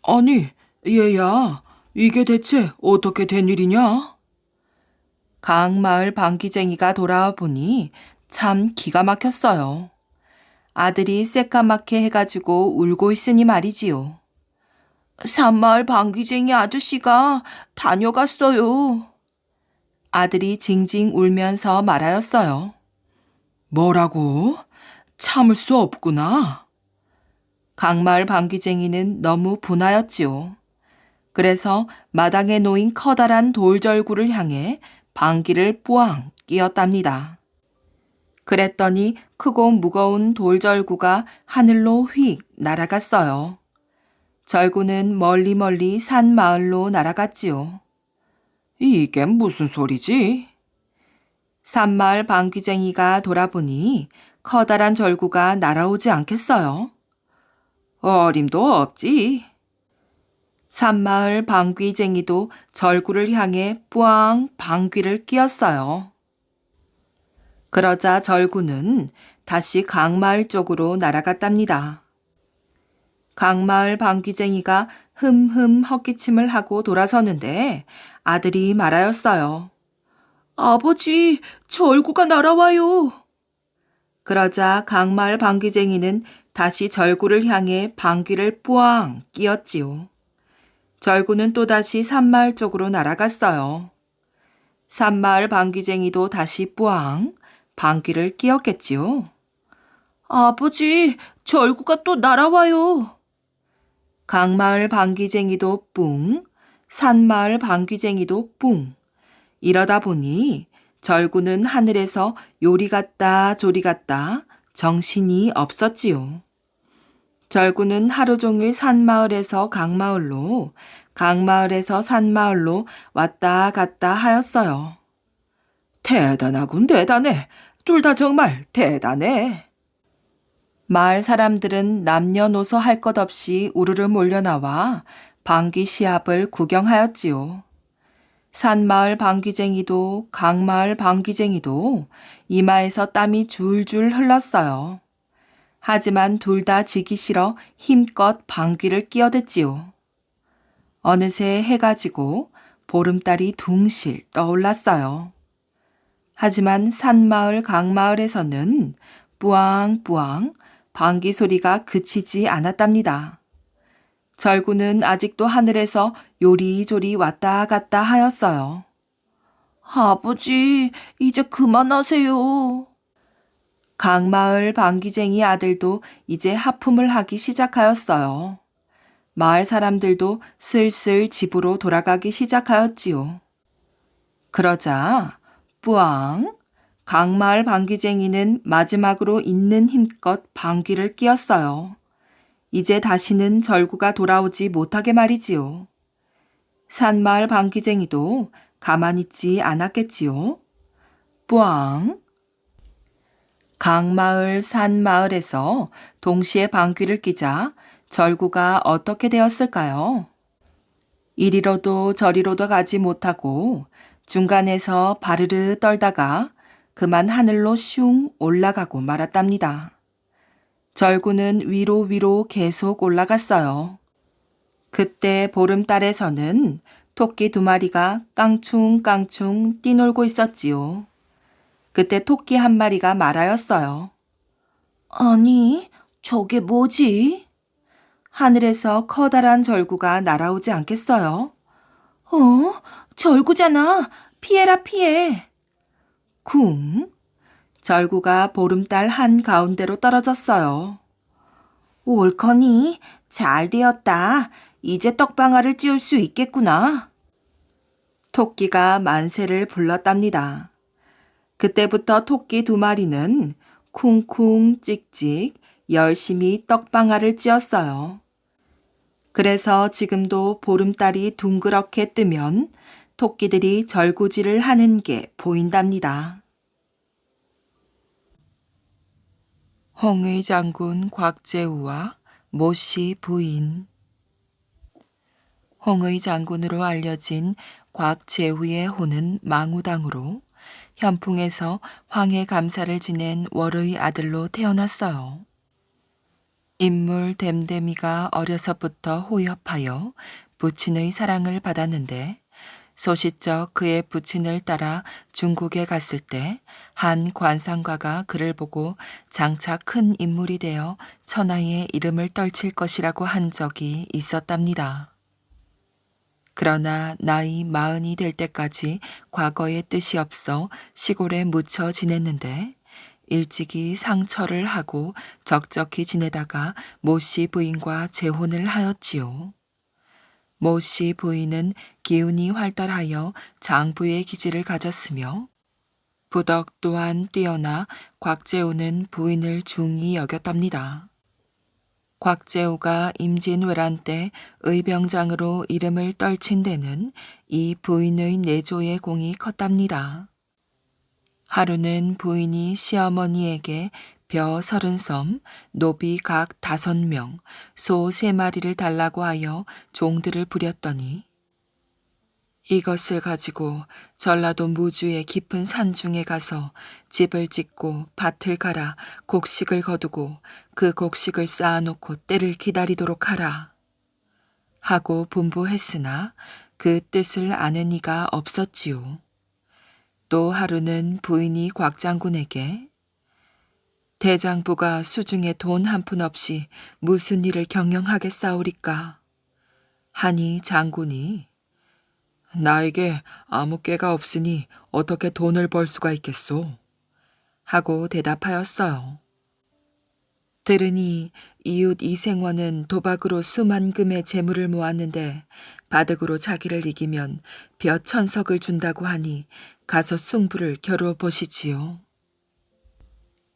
아니, 얘야, 이게 대체 어떻게 된 일이냐? 강마을 방귀쟁이가 돌아와 보니 참 기가 막혔어요. 아들이 새까맣게 해가지고 울고 있으니 말이지요. 산마을 방귀쟁이 아저씨가 다녀갔어요. 아들이 징징 울면서 말하였어요. 뭐라고? 참을 수 없구나. 강마을 방귀쟁이는 너무 분하였지요. 그래서 마당에 놓인 커다란 돌절구를 향해 방귀를 뿌앙 뀌었답니다. 그랬더니 크고 무거운 돌절구가 하늘로 휙 날아갔어요. 절구는 멀리 멀리 산 마을로 날아갔지요. 이게 무슨 소리지? 산마을 방귀쟁이가 돌아보니 커다란 절구가 날아오지 않겠어요. 어림도 없지. 산마을 방귀쟁이도 절구를 향해 뿌앙 방귀를 뀌었어요. 그러자 절구는 다시 강마을 쪽으로 날아갔답니다. 강마을 방귀쟁이가 흠흠 헛기침을 하고 돌아서는데 아들이 말하였어요. 아버지, 절구가 날아와요. 그러자 강마을 방귀쟁이는 다시 절구를 향해 방귀를 뿌앙 뀌었지요. 절구는 또다시 산마을 쪽으로 날아갔어요. 산마을 방귀쟁이도 다시 뿌앙 방귀를 뀌었겠지요. 아버지, 절구가 또 날아와요. 강마을 방귀쟁이도 뿡, 산마을 방귀쟁이도 뿡. 이러다 보니 절구는 하늘에서 요리 갔다 조리 갔다 정신이 없었지요. 절구는 하루 종일 산마을에서 강마을로, 강마을에서 산마을로 왔다 갔다 하였어요. 대단하군 대단해. 둘 다 정말 대단해. 마을 사람들은 남녀노소 할 것 없이 우르르 몰려나와 방귀 시합을 구경하였지요. 산마을 방귀쟁이도 강마을 방귀쟁이도 이마에서 땀이 줄줄 흘렀어요. 하지만 둘 다 지기 싫어 힘껏 방귀를 끼어댔지요. 어느새 해가 지고 보름달이 둥실 떠올랐어요. 하지만 산마을 강마을에서는 뿌앙뿌앙 방귀 소리가 그치지 않았답니다. 절구는 아직도 하늘에서 요리조리 왔다 갔다 하였어요. 아버지, 이제 그만하세요. 강마을 방귀쟁이 아들도 이제 하품을 하기 시작하였어요. 마을 사람들도 슬슬 집으로 돌아가기 시작하였지요. 그러자 뿌앙! 강마을 방귀쟁이는 마지막으로 있는 힘껏 방귀를 뀌었어요. 이제 다시는 절구가 돌아오지 못하게 말이지요. 산마을 방귀쟁이도 가만히 있지 않았겠지요. 뿌앙! 강마을, 산마을에서 동시에 방귀를 뀌자 절구가 어떻게 되었을까요? 이리로도 저리로도 가지 못하고 중간에서 바르르 떨다가 그만 하늘로 슝 올라가고 말았답니다. 절구는 위로 계속 올라갔어요. 그때 보름달에서는 토끼 2마리가 깡충깡충 뛰놀고 있었지요. 그때 토끼 1마리가 말하였어요. 아니, 저게 뭐지? 하늘에서 커다란 절구가 날아오지 않겠어요? 절구잖아. 피해라 피해. 쿵! 절구가 보름달 한가운데로 떨어졌어요. 옳거니 잘 되었다. 이제 떡방아를 찌울 수 있겠구나. 토끼가 만세를 불렀답니다. 그때부터 토끼 2마리는 쿵쿵 찍찍 열심히 떡방아를 찧었어요. 그래서 지금도 보름달이 둥그렇게 뜨면 토끼들이 절구질을 하는 게 보인답니다. 홍의 장군 곽재우와 모씨 부인. 홍의 장군으로 알려진 곽재우의 호는 망우당으로 현풍에서 황해 감사를 지낸 월의 아들로 태어났어요. 인물 댐댐이가 어려서부터 호엽하여 부친의 사랑을 받았는데 소시적 그의 부친을 따라 중국에 갔을 때 한 관상가가 그를 보고 장차 큰 인물이 되어 천하의 이름을 떨칠 것이라고 한 적이 있었답니다. 그러나 나이 40이 될 때까지 과거의 뜻이 없어 시골에 묻혀 지냈는데 일찍이 상처를 하고 적적히 지내다가 모씨 부인과 재혼을 하였지요. 모씨 부인은 기운이 활달하여 장부의 기질을 가졌으며 부덕 또한 뛰어나 곽재우는 부인을 중히 여겼답니다. 곽재우가 임진왜란 때 의병장으로 이름을 떨친 데는 이 부인의 내조의 공이 컸답니다. 하루는 부인이 시어머니에게 벼 30섬, 노비 각 5명, 소 3마리를 달라고 하여 종들을 부렸더니 이것을 가지고 전라도 무주의 깊은 산중에 가서 집을 짓고 밭을 갈아 곡식을 거두고 그 곡식을 쌓아놓고 때를 기다리도록 하라. 하고 분부했으나 그 뜻을 아는 이가 없었지요. 또 하루는 부인이 곽장군에게 대장부가 수중에 돈 한 푼 없이 무슨 일을 경영하겠사오리까 하니 장군이 나에게 아무 꾀가 없으니 어떻게 돈을 벌 수가 있겠소? 하고 대답하였어요. 들으니 이웃 이생원은 도박으로 수만 금의 재물을 모았는데 바둑으로 자기를 이기면 벼 1000석을 준다고 하니 가서 승부를 겨루어 보시지요.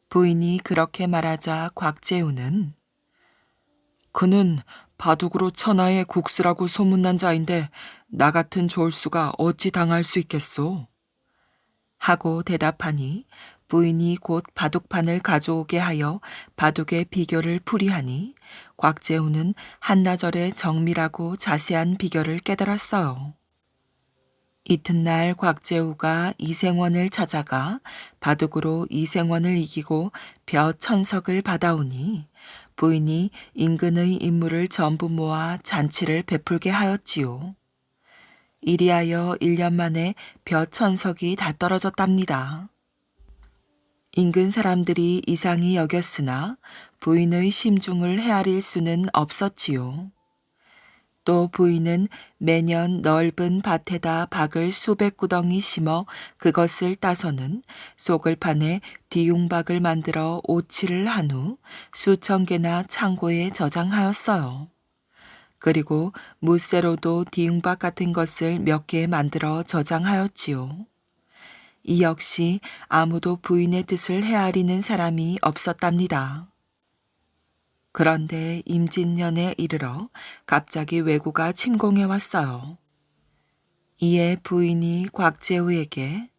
부인이 그렇게 말하자 곽재우는 그는 바둑으로 천하의 국수라고 소문난 자인데 나 같은 졸수가 어찌 당할 수 있겠소? 하고 대답하니 부인이 곧 바둑판을 가져오게 하여 바둑의 비결을 풀이하니 곽재우는 한나절의 정밀하고 자세한 비결을 깨달았어요. 이튿날 곽재우가 이생원을 찾아가 바둑으로 이생원을 이기고 벼 1000석을 받아오니 부인이 인근의 인물을 전부 모아 잔치를 베풀게 하였지요. 이리하여 1년 만에 벼 1000석이 다 떨어졌답니다. 인근 사람들이 이상히 여겼으나 부인의 심중을 헤아릴 수는 없었지요. 또 부인은 매년 넓은 밭에다 박을 수백 구덩이 심어 그것을 따서는 쏘글판에 뒤웅박을 만들어 오치를 한 후 수천 개나 창고에 저장하였어요. 그리고 무쇠로도 뒤웅박 같은 것을 몇 개 만들어 저장하였지요. 이 역시 아무도 부인의 뜻을 헤아리는 사람이 없었답니다. 그런데 임진년에 이르러 갑자기 왜구가 침공해 왔어요. 이에 부인이 곽재우에게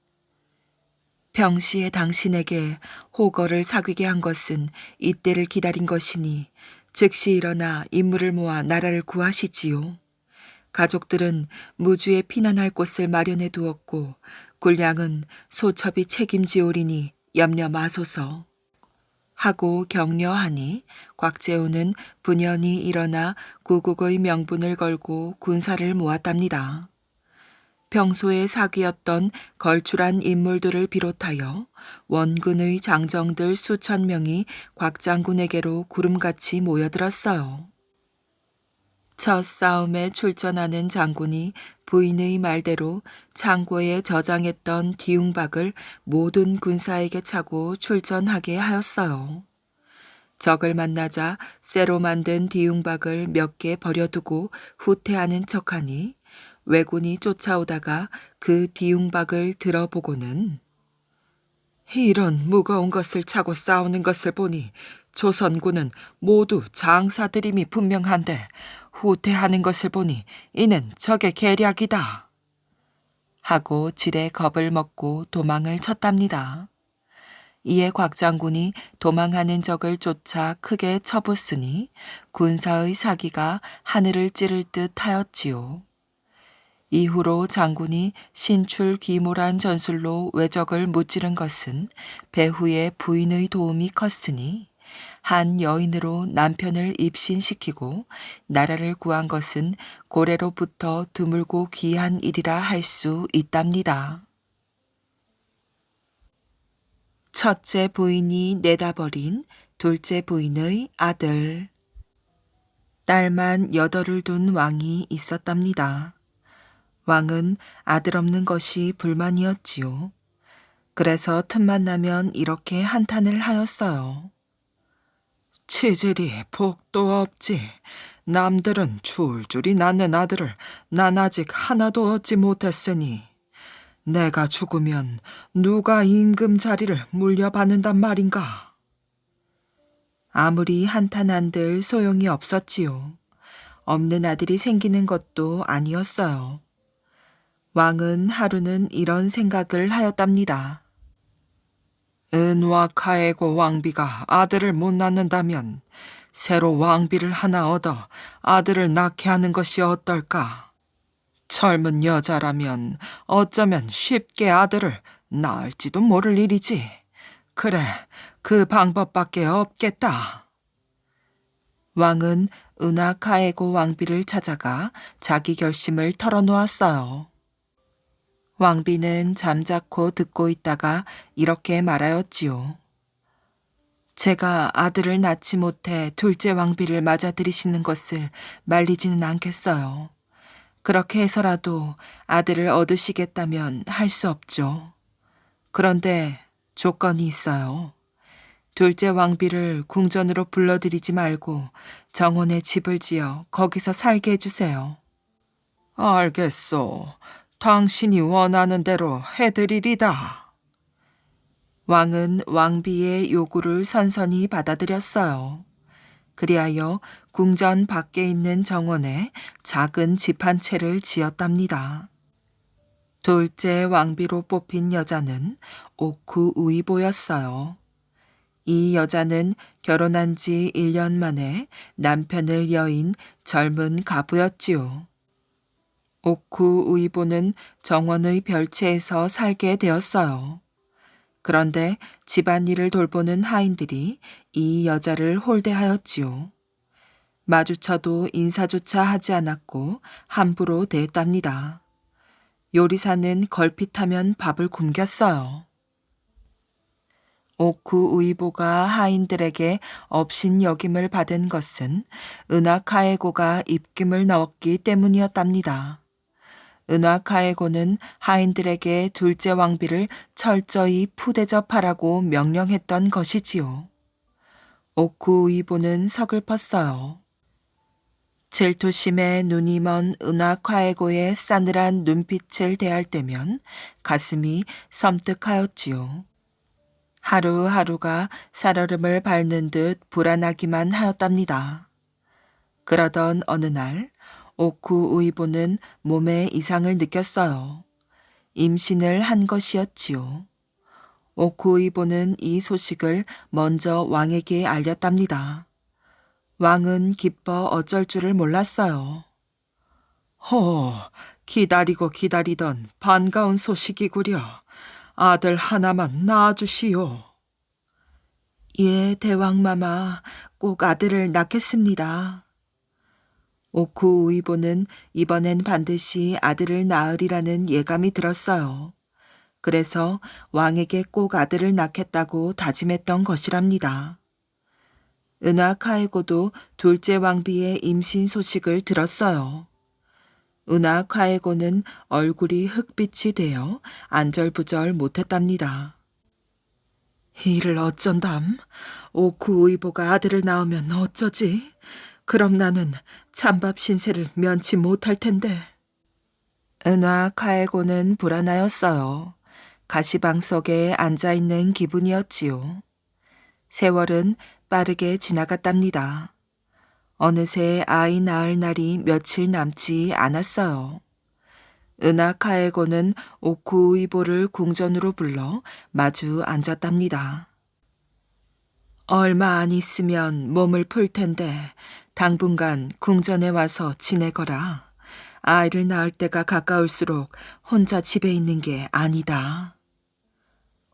평시에 당신에게 호거를 사귀게 한 것은 이때를 기다린 것이니 즉시 일어나 인물을 모아 나라를 구하시지요. 가족들은 무주에 피난할 곳을 마련해 두었고 군량은 소첩이 책임지오리니 염려 마소서. 하고 격려하니 곽재우는 분연히 일어나 구국의 명분을 걸고 군사를 모았답니다. 평소에 사귀었던 걸출한 인물들을 비롯하여 원군의 장정들 수천 명이 곽장군에게로 구름같이 모여들었어요. 첫 싸움에 출전하는 장군이 부인의 말대로 창고에 저장했던 뒤웅박을 모든 군사에게 차고 출전하게 하였어요. 적을 만나자 쇠로 만든 뒤웅박을 몇 개 버려두고 후퇴하는 척하니 왜군이 쫓아오다가 그 뒤웅박을 들어보고는 이런 무거운 것을 차고 싸우는 것을 보니 조선군은 모두 장사들임이 분명한데 후퇴하는 것을 보니 이는 적의 계략이다. 하고 지레 겁을 먹고 도망을 쳤답니다. 이에 곽장군이 도망하는 적을 쫓아 크게 쳐부수니 군사의 사기가 하늘을 찌를 듯 하였지요. 이후로 장군이 신출귀몰한 전술로 왜적을 무찌른 것은 배후의 부인의 도움이 컸으니 한 여인으로 남편을 입신시키고 나라를 구한 것은 고래로부터 드물고 귀한 일이라 할 수 있답니다. 첫째 부인이 내다버린 둘째 부인의 아들. 딸만 8을 둔 왕이 있었답니다. 왕은 아들 없는 것이 불만이었지요. 그래서 틈만 나면 이렇게 한탄을 하였어요. 치질이 복도 없지. 남들은 줄줄이 낳는 아들을 난 아직 하나도 얻지 못했으니 내가 죽으면 누가 임금 자리를 물려받는단 말인가? 아무리 한탄한들 소용이 없었지요. 없는 아들이 생기는 것도 아니었어요. 왕은 하루는 이런 생각을 하였답니다. 은와 카에고 왕비가 아들을 못 낳는다면 새로 왕비를 하나 얻어 아들을 낳게 하는 것이 어떨까? 젊은 여자라면 어쩌면 쉽게 아들을 낳을지도 모를 일이지. 그래, 그 방법밖에 없겠다. 왕은 은하 카에고 왕비를 찾아가 자기 결심을 털어놓았어요. 왕비는 잠자코 듣고 있다가 이렇게 말하였지요. 제가 아들을 낳지 못해 둘째 왕비를 맞아들이시는 것을 말리지는 않겠어요. 그렇게 해서라도 아들을 얻으시겠다면 할 수 없죠. 그런데 조건이 있어요. 둘째 왕비를 궁전으로 불러들이지 말고 정원에 집을 지어 거기서 살게 해주세요. 알겠소. 당신이 원하는 대로 해드리리다. 왕은 왕비의 요구를 선선히 받아들였어요. 그리하여 궁전 밖에 있는 정원에 작은 집 한 채를 지었답니다. 둘째 왕비로 뽑힌 여자는 오쿠 우이보였어요. 이 여자는 결혼한 지 1년 만에 남편을 여인 젊은 가부였지요. 오쿠 우이보는 정원의 별채에서 살게 되었어요. 그런데 집안일을 돌보는 하인들이 이 여자를 홀대하였지요. 마주쳐도 인사조차 하지 않았고 함부로 대했답니다. 요리사는 걸핏하면 밥을 굶겼어요. 오쿠 우이보가 하인들에게 업신여김을 받은 것은 은하 카에고가 입김을 넣었기 때문이었답니다. 은하 카에고는 하인들에게 둘째 왕비를 철저히 푸대접하라고 명령했던 것이지요. 오쿠 우이보는 서글펐어요. 질투심에 눈이 먼 은하 카에고의 싸늘한 눈빛을 대할 때면 가슴이 섬뜩하였지요. 하루하루가 살얼음을 밟는 듯 불안하기만 하였답니다. 그러던 어느 날 오쿠 우이보는 몸에 이상을 느꼈어요. 임신을 한 것이었지요. 오쿠 우이보는 이 소식을 먼저 왕에게 알렸답니다. 왕은 기뻐 어쩔 줄을 몰랐어요. 기다리고 기다리던 반가운 소식이구려. 아들 하나만 낳아주시오. 예, 대왕마마, 꼭 아들을 낳겠습니다. 오쿠 우이보는 이번엔 반드시 아들을 낳으리라는 예감이 들었어요. 그래서 왕에게 꼭 아들을 낳겠다고 다짐했던 것이랍니다. 은하 카에고도 둘째 왕비의 임신 소식을 들었어요. 은하 카에고는 얼굴이 흑빛이 되어 안절부절 못했답니다. 이를 어쩐담? 오쿠 우이보가 아들을 낳으면 어쩌지? 그럼 나는 찬밥 신세를 면치 못할 텐데. 은하 카에고는 불안하였어요. 가시방 속에 앉아있는 기분이었지요. 세월은 빠르게 지나갔답니다. 어느새 아이 낳을 날이 며칠 남지 않았어요. 은하 카에고는 오쿠 우이보를 궁전으로 불러 마주 앉았답니다. 얼마 안 있으면 몸을 풀 텐데 당분간 궁전에 와서 지내거라. 아이를 낳을 때가 가까울수록 혼자 집에 있는 게 아니다.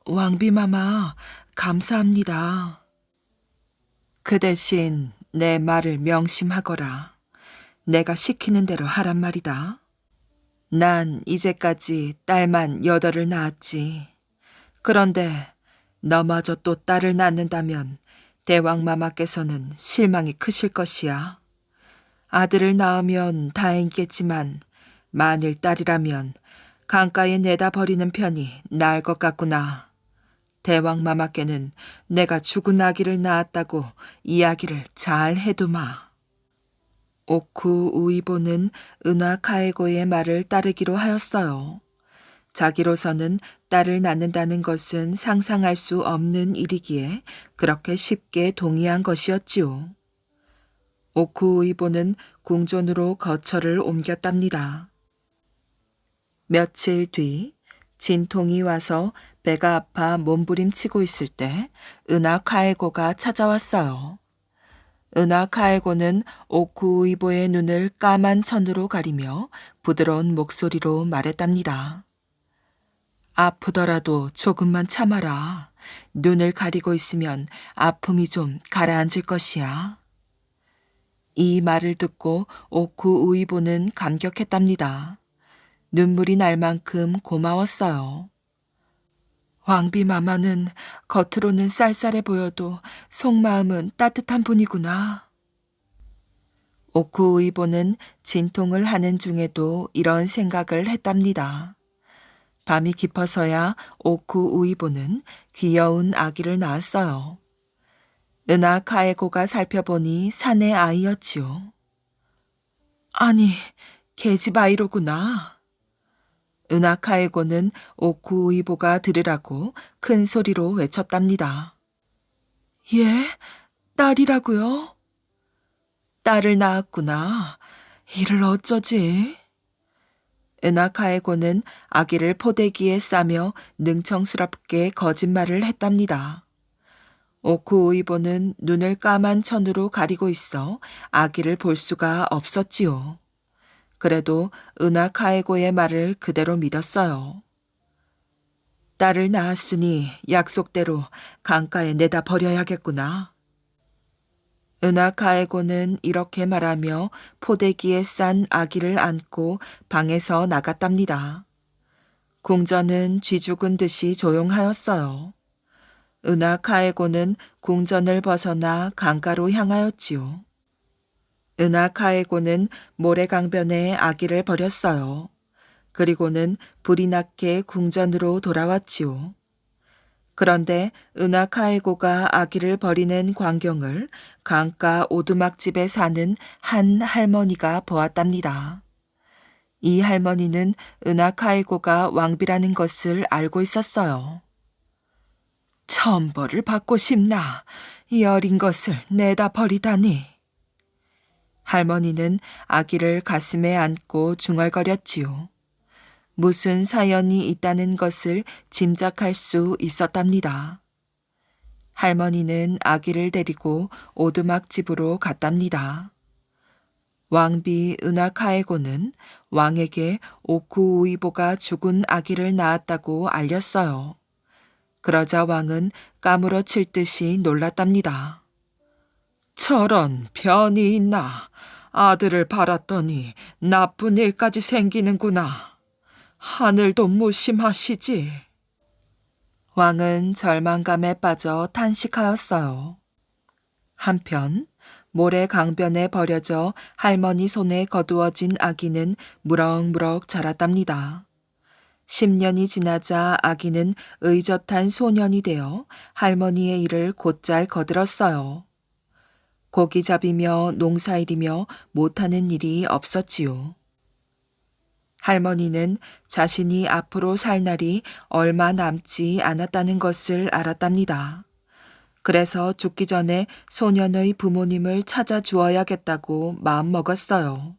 왕비마마, 감사합니다. 그 대신 내 말을 명심하거라. 내가 시키는 대로 하란 말이다. 난 이제까지 딸만 8을 낳았지. 그런데 너마저 또 딸을 낳는다면 대왕마마께서는 실망이 크실 것이야. 아들을 낳으면 다행이겠지만 만일 딸이라면 강가에 내다 버리는 편이 나을 것 같구나. 대왕마마께는 내가 죽은 아기를 낳았다고 이야기를 잘 해두마. 오쿠 우이보는 은하 카에고의 말을 따르기로 하였어요. 자기로서는 딸을 낳는다는 것은 상상할 수 없는 일이기에 그렇게 쉽게 동의한 것이었지요. 오쿠우이보는 궁전으로 거처를 옮겼답니다. 며칠 뒤 진통이 와서 배가 아파 몸부림치고 있을 때 은하 카에고가 찾아왔어요. 은하 카에고는 오쿠우이보의 눈을 까만 천으로 가리며 부드러운 목소리로 말했답니다. 아프더라도 조금만 참아라. 눈을 가리고 있으면 아픔이 좀 가라앉을 것이야. 이 말을 듣고 오쿠우이보는 감격했답니다. 눈물이 날 만큼 고마웠어요. 왕비 마마는 겉으로는 쌀쌀해 보여도 속마음은 따뜻한 분이구나. 오쿠우이보는 진통을 하는 중에도 이런 생각을 했답니다. 밤이 깊어서야 오쿠우이보는 귀여운 아기를 낳았어요. 은하 카에고가 살펴보니 사내 아이였지요. 아니, 계집 아이로구나. 은하 카에고는 오쿠우이보가 들으라고 큰 소리로 외쳤답니다. 예? 딸이라고요? 딸을 낳았구나. 이를 어쩌지? 은하 카에고는 아기를 포대기에 싸며 능청스럽게 거짓말을 했답니다. 오쿠우이보는 눈을 까만 천으로 가리고 있어 아기를 볼 수가 없었지요. 그래도 은하 카에고의 말을 그대로 믿었어요. 딸을 낳았으니 약속대로 강가에 내다 버려야겠구나. 은하 카에고는 이렇게 말하며 포대기에 싼 아기를 안고 방에서 나갔답니다. 궁전은 쥐죽은 듯이 조용하였어요. 은하 카에고는 궁전을 벗어나 강가로 향하였지요. 은하 카에고는 모래강변에 아기를 버렸어요. 그리고는 불이 났게 궁전으로 돌아왔지요. 그런데 은하 카에고가 아기를 버리는 광경을 강가 오두막집에 사는 한 할머니가 보았답니다. 이 할머니는 은하 카에고가 왕비라는 것을 알고 있었어요. 천벌을 받고 싶나? 이 어린 것을 내다 버리다니. 할머니는 아기를 가슴에 안고 중얼거렸지요. 무슨 사연이 있다는 것을 짐작할 수 있었답니다. 할머니는 아기를 데리고 오두막집으로 갔답니다. 왕비 은하 카에고는 왕에게 오쿠우이보가 죽은 아기를 낳았다고 알렸어요. 그러자 왕은 까무러칠 듯이 놀랐답니다. 저런 변이 있나? 아들을 바랐더니 나쁜 일까지 생기는구나. 하늘도 무심하시지. 왕은 절망감에 빠져 탄식하였어요. 한편 모래 강변에 버려져 할머니 손에 거두어진 아기는 무럭무럭 자랐답니다. 10년이 지나자 아기는 의젓한 소년이 되어 할머니의 일을 곧잘 거들었어요. 고기잡이며 농사일이며 못하는 일이 없었지요. 할머니는 자신이 앞으로 살 날이 얼마 남지 않았다는 것을 알았답니다. 그래서 죽기 전에 소년의 부모님을 찾아주어야겠다고 마음먹었어요.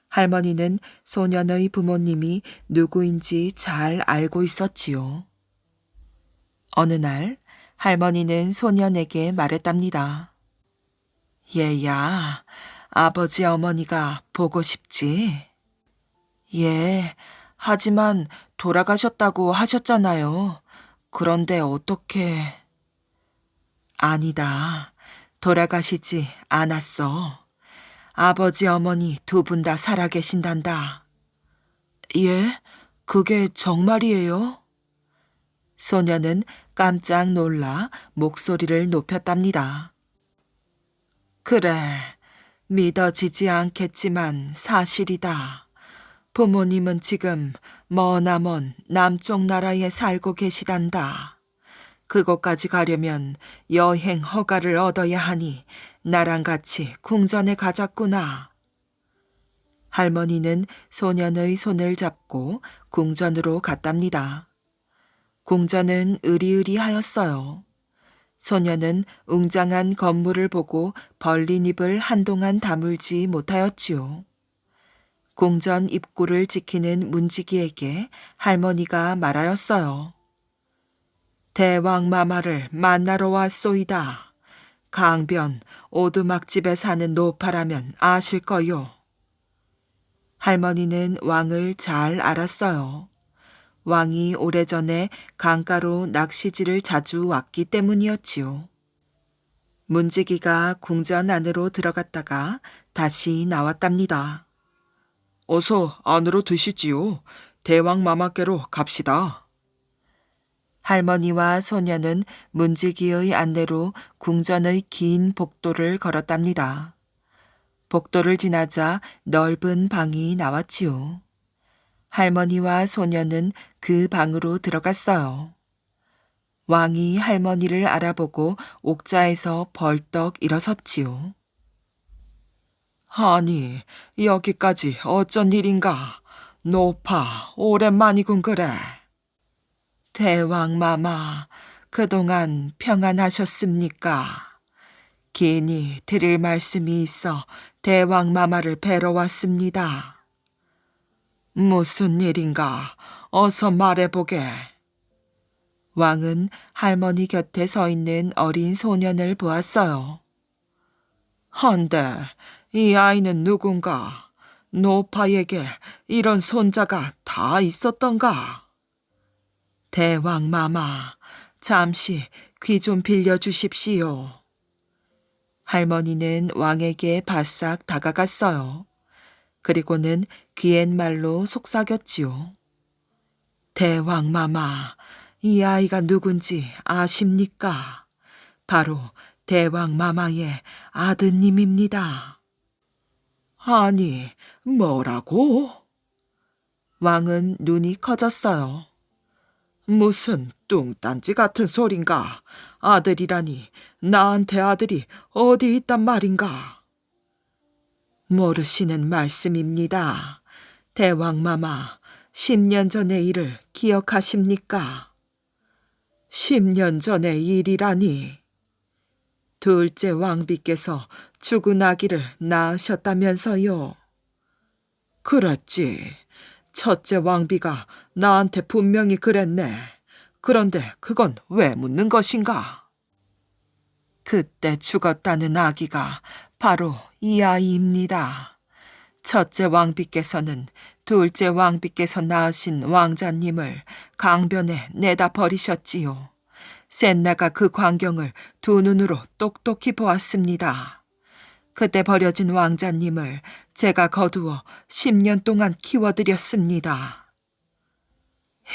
할머니는 소년의 부모님이 누구인지 잘 알고 있었지요. 어느 날 할머니는 소년에게 말했답니다. 얘야, 아버지 어머니가 보고 싶지? 예, 하지만 돌아가셨다고 하셨잖아요. 그런데 어떻게... 아니다. 돌아가시지 않았어. 아버지 어머니 두 분 다 살아계신단다. 예? 그게 정말이에요? 소녀는 깜짝 놀라 목소리를 높였답니다. 그래, 믿어지지 않겠지만 사실이다. 부모님은 지금 머나먼 남쪽 나라에 살고 계시단다. 그곳까지 가려면 여행 허가를 얻어야 하니 나랑 같이 궁전에 가자꾸나. 할머니는 소년의 손을 잡고 궁전으로 갔답니다. 궁전은 으리으리하였어요. 소년은 웅장한 건물을 보고 벌린 입을 한동안 다물지 못하였지요. 궁전 입구를 지키는 문지기에게 할머니가 말하였어요. 대왕마마를 만나러 왔소이다. 강변 오두막집에 사는 노파라면 아실 거요. 할머니는 왕을 잘 알았어요. 왕이 오래전에 강가로 낚시질을 자주 왔기 때문이었지요. 문지기가 궁전 안으로 들어갔다가 다시 나왔답니다. 어서 안으로 드시지요. 대왕마마께로 갑시다. 할머니와 소녀는 문지기의 안내로 궁전의 긴 복도를 걸었답니다. 복도를 지나자 넓은 방이 나왔지요. 할머니와 소녀는 그 방으로 들어갔어요. 왕이 할머니를 알아보고 옥자에서 벌떡 일어섰지요. 아니, 여기까지 어쩐 일인가? 노파, 오랜만이군 그래. 대왕마마, 그동안 평안하셨습니까? 긴히 드릴 말씀이 있어 대왕마마를 뵈러 왔습니다. 무슨 일인가? 어서 말해보게. 왕은 할머니 곁에 서 있는 어린 소년을 보았어요. 헌데 이 아이는 누군가? 노파에게 이런 손자가 다 있었던가? 대왕마마, 잠시 귀 좀 빌려주십시오. 할머니는 왕에게 바싹 다가갔어요. 그리고는 귀옛말로 속삭였지요. 대왕마마, 이 아이가 누군지 아십니까? 바로 대왕마마의 아드님입니다. 아니, 뭐라고? 왕은 눈이 커졌어요. 무슨 뚱딴지 같은 소린가? 아들이라니, 나한테 아들이 어디 있단 말인가? 모르시는 말씀입니다. 대왕마마, 10년 전의 일을 기억하십니까? 10년 전의 일이라니. 둘째 왕비께서 죽은 아기를 낳으셨다면서요. 그랬지. 첫째 왕비가 나한테 분명히 그랬네. 그런데 그건 왜 묻는 것인가? 그때 죽었다는 아기가 바로 이 아이입니다. 첫째 왕비께서는 둘째 왕비께서 낳으신 왕자님을 강변에 내다 버리셨지요. 셋나가 그 광경을 두 눈으로 똑똑히 보았습니다. 그때 버려진 왕자님을 제가 거두어 10년 동안 키워드렸습니다.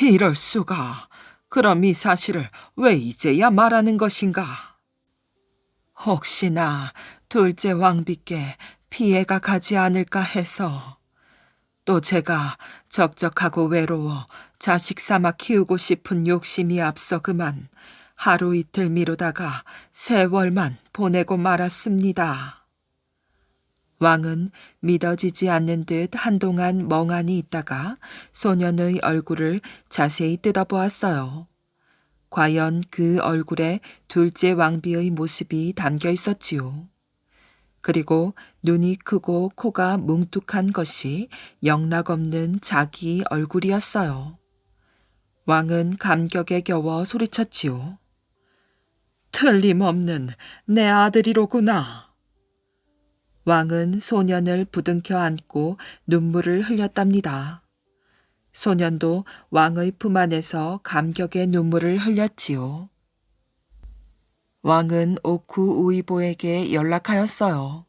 이럴 수가. 그럼 이 사실을 왜 이제야 말하는 것인가? 혹시나 둘째 왕비께 피해가 가지 않을까 해서. 또 제가 적적하고 외로워 자식 삼아 키우고 싶은 욕심이 앞서 그만 하루 이틀 미루다가 세월만 보내고 말았습니다. 왕은 믿어지지 않는 듯 한동안 멍하니 있다가 소년의 얼굴을 자세히 뜯어보았어요. 과연 그 얼굴에 둘째 왕비의 모습이 담겨 있었지요. 그리고 눈이 크고 코가 뭉툭한 것이 영락없는 자기 얼굴이었어요. 왕은 감격에 겨워 소리쳤지요. 틀림없는 내 아들이로구나. 왕은 소년을 부둥켜 안고 눈물을 흘렸답니다. 소년도 왕의 품 안에서 감격의 눈물을 흘렸지요. 왕은 오쿠 우이보에게 연락하였어요.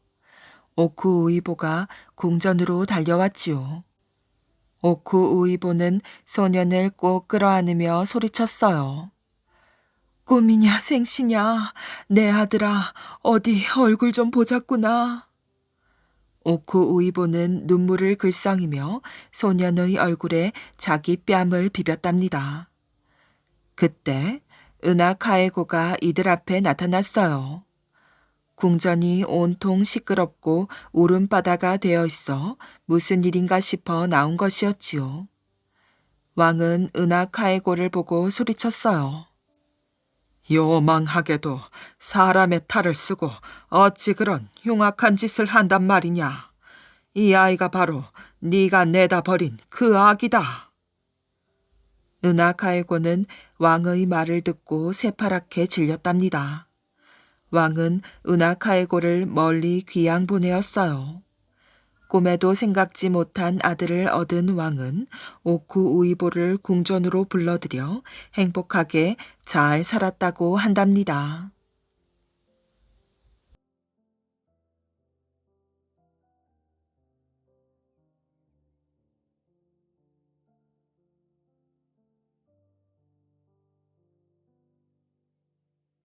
오쿠 우이보가 궁전으로 달려왔지요. 오쿠 우이보는 소년을 꼭 끌어안으며 소리쳤어요. 꿈이냐 생시냐, 내 아들아, 어디 얼굴 좀 보자꾸나. 오쿠 우이보는 눈물을 글썽이며 소년의 얼굴에 자기 뺨을 비볐답니다. 그때 은하 카에고가 이들 앞에 나타났어요. 궁전이 온통 시끄럽고 울음바다가 되어 있어 무슨 일인가 싶어 나온 것이었지요. 왕은 은하카에고를 보고 소리쳤어요. 요망하게도 사람의 탈을 쓰고 어찌 그런 흉악한 짓을 한단 말이냐. 이 아이가 바로 네가 내다 버린 그 아기다. 은하카에고는 왕의 말을 듣고 새파랗게 질렸답니다. 왕은 은하카에고를 멀리 귀양 보내었어요. 꿈에도 생각지 못한 아들을 얻은 왕은 오쿠 우이보를 궁전으로 불러들여 행복하게 잘 살았다고 한답니다.